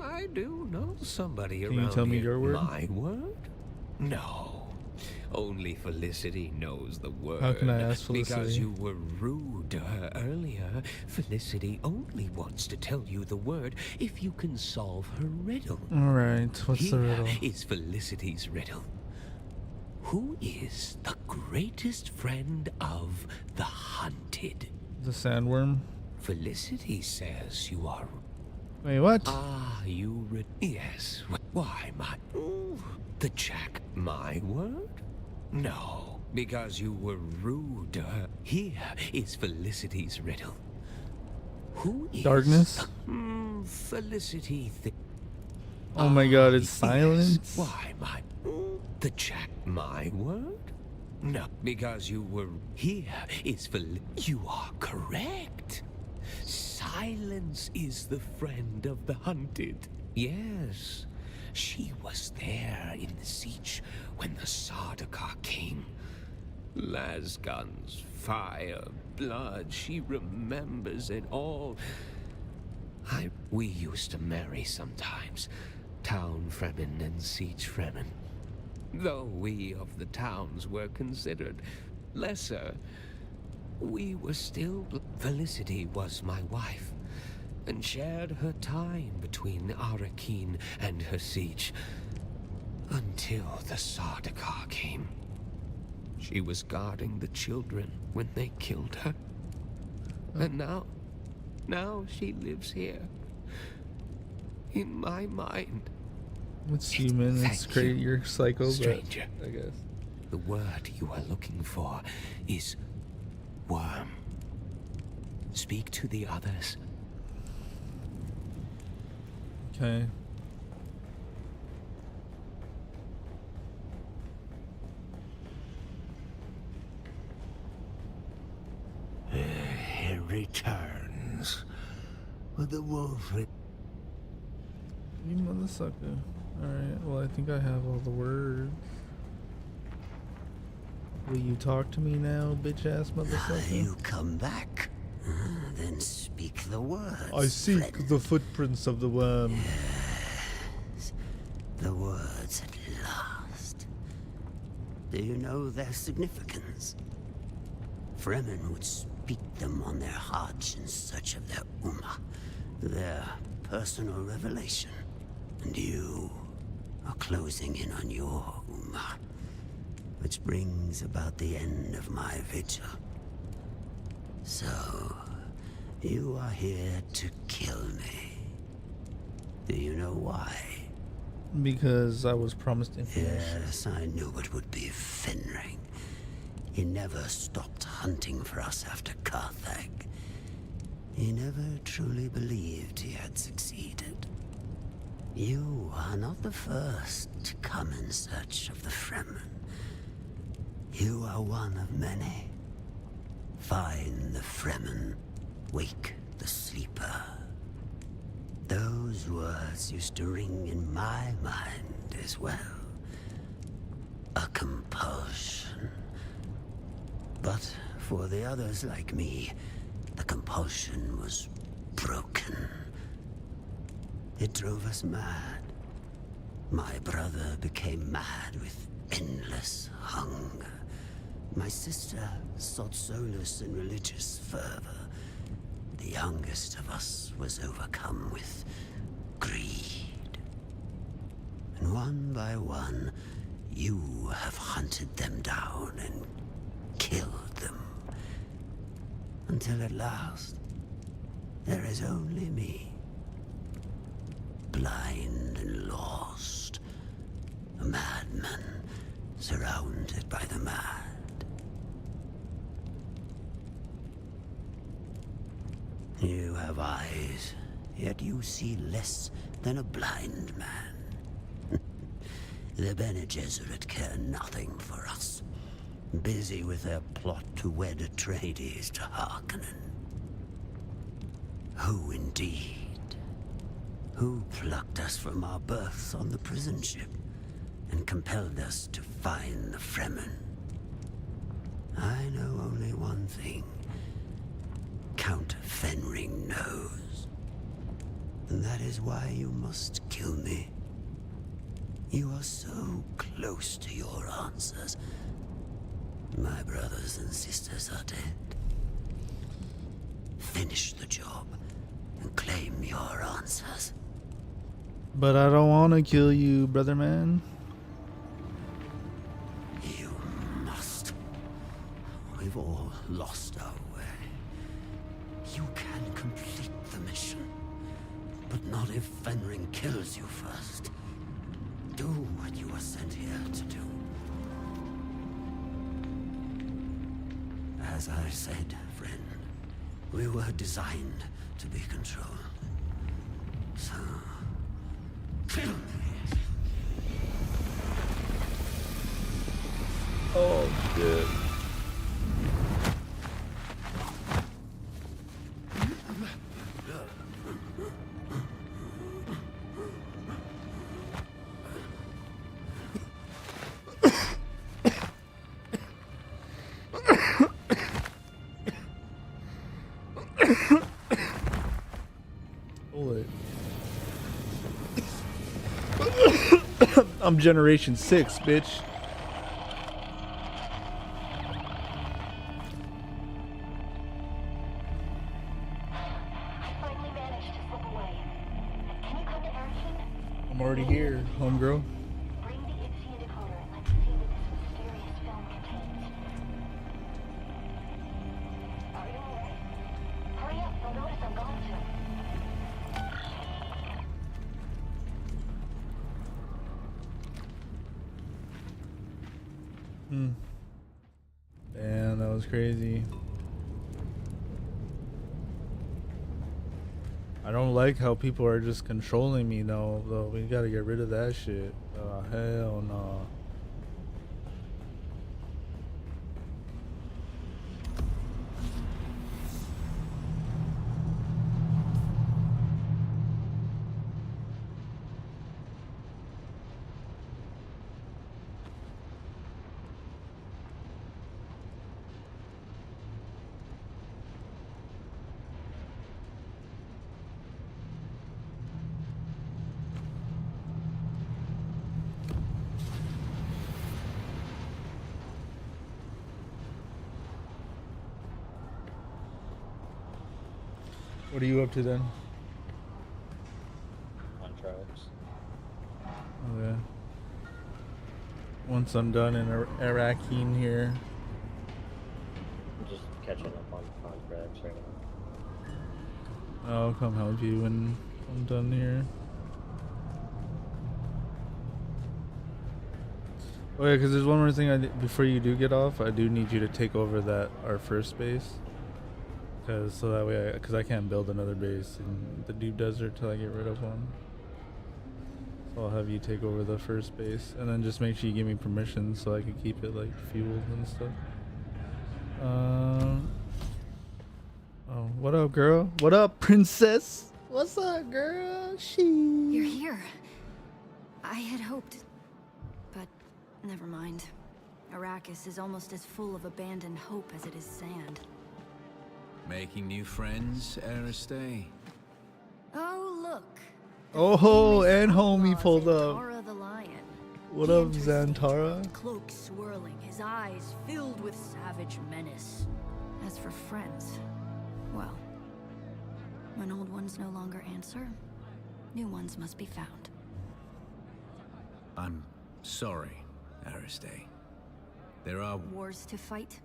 I do know somebody Can around you tell me here. your word? My word? No. Only Felicity knows the word. How can I ask Felicity? Because you were rude to her earlier. Felicity only wants to tell you the word if you can solve her riddle. Alright, what's the riddle? Here is Felicity's riddle. Who is the greatest friend of the hunted? The sandworm? Felicity says you are... Wait, what? Ah, you... Yes. Why, my... Ooh, the jack. My word? No, because you were rude to her. Here is Felicity's riddle. Who is... Darkness? Felicity... Oh my god, it's Yes. silence? Why, the Jack, my word? No, because you were here is you are correct. Silence is the friend of the hunted. Yes, she was there in the siege when the Sardaukar came. Lasguns, fire, blood, she remembers it all. We used to marry sometimes, town Fremen and siege Fremen. Though we of the towns were considered lesser, we were still... Felicity was my wife, and shared her time between Arakeen and her siege, until the Sardaukar came. She was guarding the children when they killed her. And now she lives here. In my mind. It's human, it's Thank great, you, you're psycho, stranger. but I guess. The word you are looking for is worm. Speak to the others. Okay. He returns. But the wolf... You motherfucker. Alright, well I think I have all the words. Will you talk to me now, bitch ass motherfucker? You come back. Then speak the words. I seek friend. the footprints of the worm. Yes, the words at last. Do you know their significance? Fremen would speak them on their Hajj in search of their Ummah, their personal revelation. And you are closing in on your Ummah, which brings about the end of my vigil. So, you are here to kill me. Do you know why? Because I was promised information. Yes, I knew it would be Fenring. He never stopped hunting for us after Carthag. He never truly believed he had succeeded. You are not the first to come in search of the Fremen. You are one of many. Find the Fremen, wake the sleeper. Those words used to ring in my mind as well. A compulsion. But for the others like me, the compulsion was broken. It drove us mad. My brother became mad with endless hunger. My sister sought solace in religious fervor. The youngest of us was overcome with greed. And one by one, you have hunted them down and killed them. Until at last, there is only me. Blind and lost. A madman surrounded by the mad. You have eyes, yet you see less than a blind man. The Bene Gesserit care nothing for us. Busy with their plot to wed Atreides to Harkonnen. Who indeed? Who plucked us from our berths on the prison ship and compelled us to find the Fremen? I know only one thing. Count Fenring knows. And that is why you must kill me. You are so close to your answers. My brothers and sisters are dead. Finish the job and claim your answers. But I don't want to kill you, brother man. You must. We've all lost our way. You can complete the mission, but not if Fenring kills you first. Do what you were sent here to do. As I said, friend, we were designed to be controlled. So, Oh shit. I'm generation 6, bitch. I'm already here, homegirl. Damn, that was crazy. I don't like how people are just controlling me though. We gotta get rid of that shit. Hell no. What are you up to then? Contracts. Okay. Once I'm done in Arrakeen here. I'm just catching up on contracts right now. I'll come help you when I'm done here. Oh yeah, because there's one more thing before you do get off. I do need you to take over our first base. So that way, because I can't build another base in the deep desert till I get rid of one. So I'll have you take over the first base, and then just make sure you give me permission so I can keep it like fueled and stuff. Oh, what up, girl? What up, princess? What's up, girl? You're here. I had hoped, but never mind. Arrakis is almost as full of abandoned hope as it is sand. Making new friends, Aristay? Oh, look. Oh, and homie pulled up. Zantara the lion. What up, Zantara? Cloak swirling, his eyes filled with savage menace. As for friends, well, when old ones no longer answer, new ones must be found. I'm sorry, Aristay. There are wars to fight,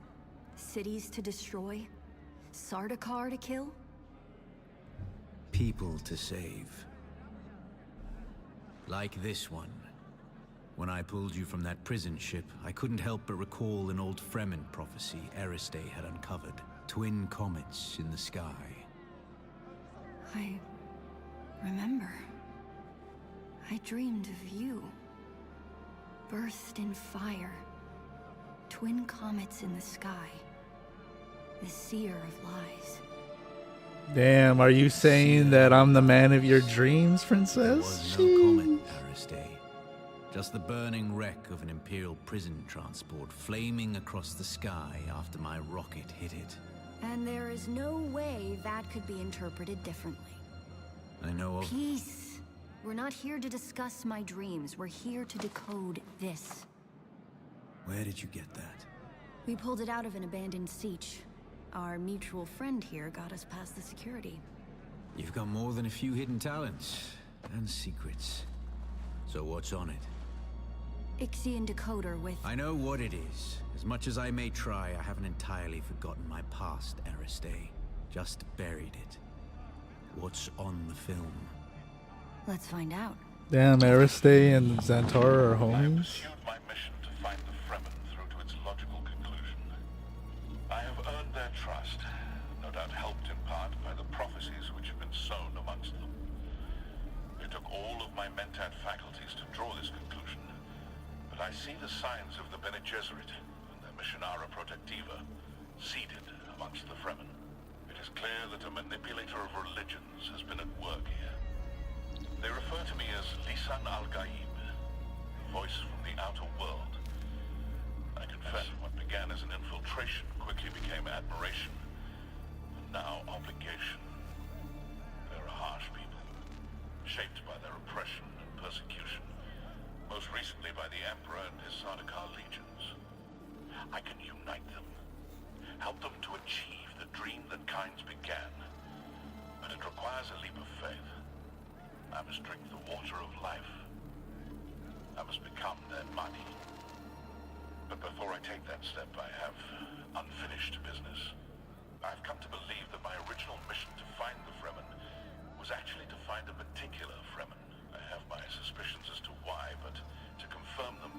cities to destroy, Sardaukar to kill? People to save. Like this one. When I pulled you from that prison ship, I couldn't help but recall an old Fremen prophecy Aristay had uncovered. Twin comets in the sky. I remember. I dreamed of you. Birthed in fire. Twin comets in the sky. The seer of lies. Damn, are you saying that I'm the man of your dreams, princess? There was no comet, Aristay. Just the burning wreck of an Imperial prison transport flaming across the sky after my rocket hit it. And there is no way that could be interpreted differently. I know of... Peace. We're not here to discuss my dreams. We're here to decode this. Where did you get that? We pulled it out of an abandoned siege. Our mutual friend here got us past the security. You've got more than a few hidden talents and secrets. So what's on it? Ixian decoder with... I know what it is. As much as I may try, I haven't entirely forgotten my past, Aristay. Just buried it. What's on the film? Let's find out. Damn, Aristay and Zantara are homies. My mission to find the Fremen through to its logical conclusion. I have earned their trust, no doubt helped in part by the prophecies which have been sown amongst them. It took all of my Mentat I see the signs of the Bene Gesserit and their Missionara Protectiva seeded amongst the Fremen. It is clear that a manipulator of religions has been at work here. They refer to me as Lisan al-Gaib, the voice from the outer world. I confess what began as an infiltration quickly became admiration, and now obligation. They're a harsh people, shaped by their oppression and persecution, most recently by the Emperor and his Sardaukar legions. I can unite them, help them to achieve the dream that Kynes began, but it requires a leap of faith. I must drink the water of life. I must become their Mahdi. But before I take that step, I have unfinished business. I've come to believe that my original mission to find the Fremen was actually to find a particular Fremen. I have my suspicions as to why, but to confirm them,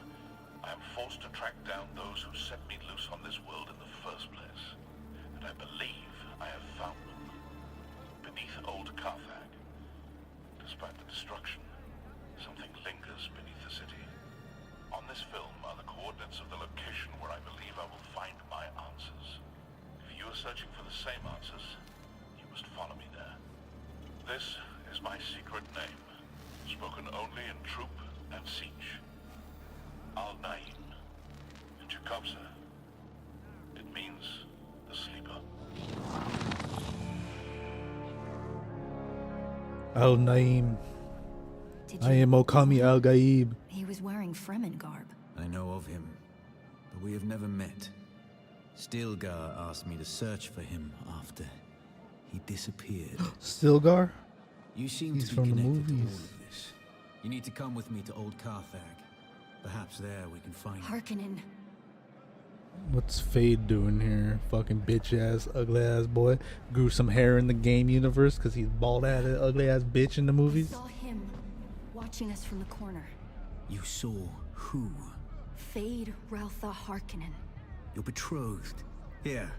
I am forced to track down those who set me loose on this world in the first place. And I believe I have found them. Beneath old Carthag. Despite the destruction, something lingers beneath the city. On this film are the coordinates of the location where I believe I will find my answers. If you are searching for the same answers, you must follow me there. This is my secret name, spoken only in troop and siege. Al-Naim. In Chekhovza, it means the sleeper. Al-Naim. I am Okami al-Gaib. He was wearing Fremen garb. I know of him, but we have never met. Stilgar asked me to search for him after he disappeared. Stilgar? You seem He's to be from the connected to all movies. of this. You need to come with me to Old Carthag. Perhaps there we can find Harkonnen. What's Fade doing here? Fucking bitch ass, ugly ass boy. Grew some hair in the game universe because he's bald ass, ugly ass bitch in the movies. Saw him watching us from the corner. You saw who? Fade Raltha Harkonnen. Your betrothed. Here.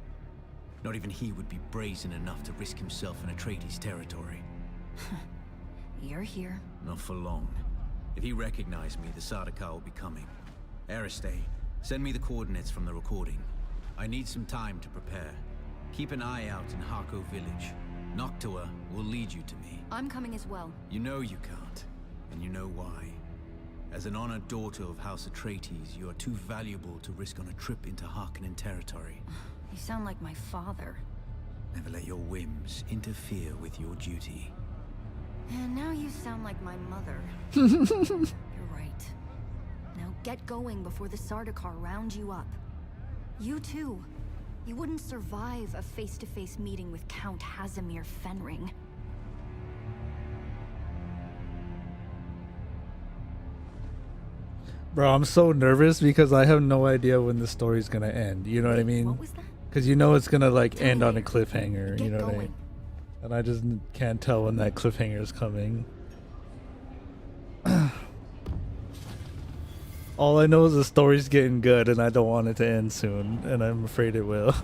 Not even he would be brazen enough to risk himself in Atreides territory. You're here. Not for long. If he recognized me, the Sardaukar will be coming. Aristay, send me the coordinates from the recording. I need some time to prepare. Keep an eye out in Harko village. Noctua will lead you to me. I'm coming as well. You know you can't, and you know why. As an honored daughter of House Atreides, you are too valuable to risk on a trip into Harkonnen territory. You sound like my father. Never let your whims interfere with your duty. And now you sound like my mother. You're right. Now get going before the Sardaukar round you up. You too. You wouldn't survive a face-to-face meeting with Count Hazimir Fenring. Bro, I'm so nervous because I have no idea when the story's gonna end. You know what I mean? What was that? Because you know it's gonna like end on a cliffhanger. You know what I mean? And I just can't tell when that cliffhanger is coming. All I know is the story's getting good and I don't want it to end soon, and I'm afraid it will.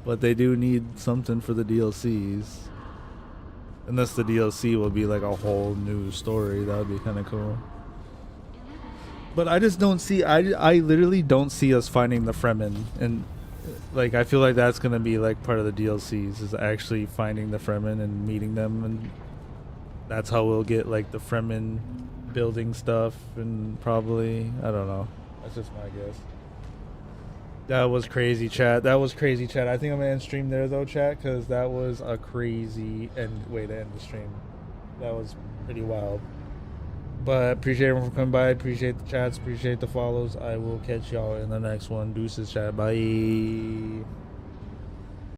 But they do need something for the DLCs. Unless the DLC will be like a whole new story, that would be kind of cool. But I just don't see, I literally don't see us finding the Fremen, and like I feel like that's gonna be like part of the DLCs, is actually finding the Fremen and meeting them, and that's how we'll get like the Fremen building stuff, and probably, I don't know, that's just my guess. That was crazy, chat. That was crazy, chat. I think I'm gonna end stream there though, chat, because that was a crazy way to end the stream. That was pretty wild. But appreciate everyone for coming by. Appreciate the chats. Appreciate the follows. I will catch y'all in the next one. Deuces, chat. Bye.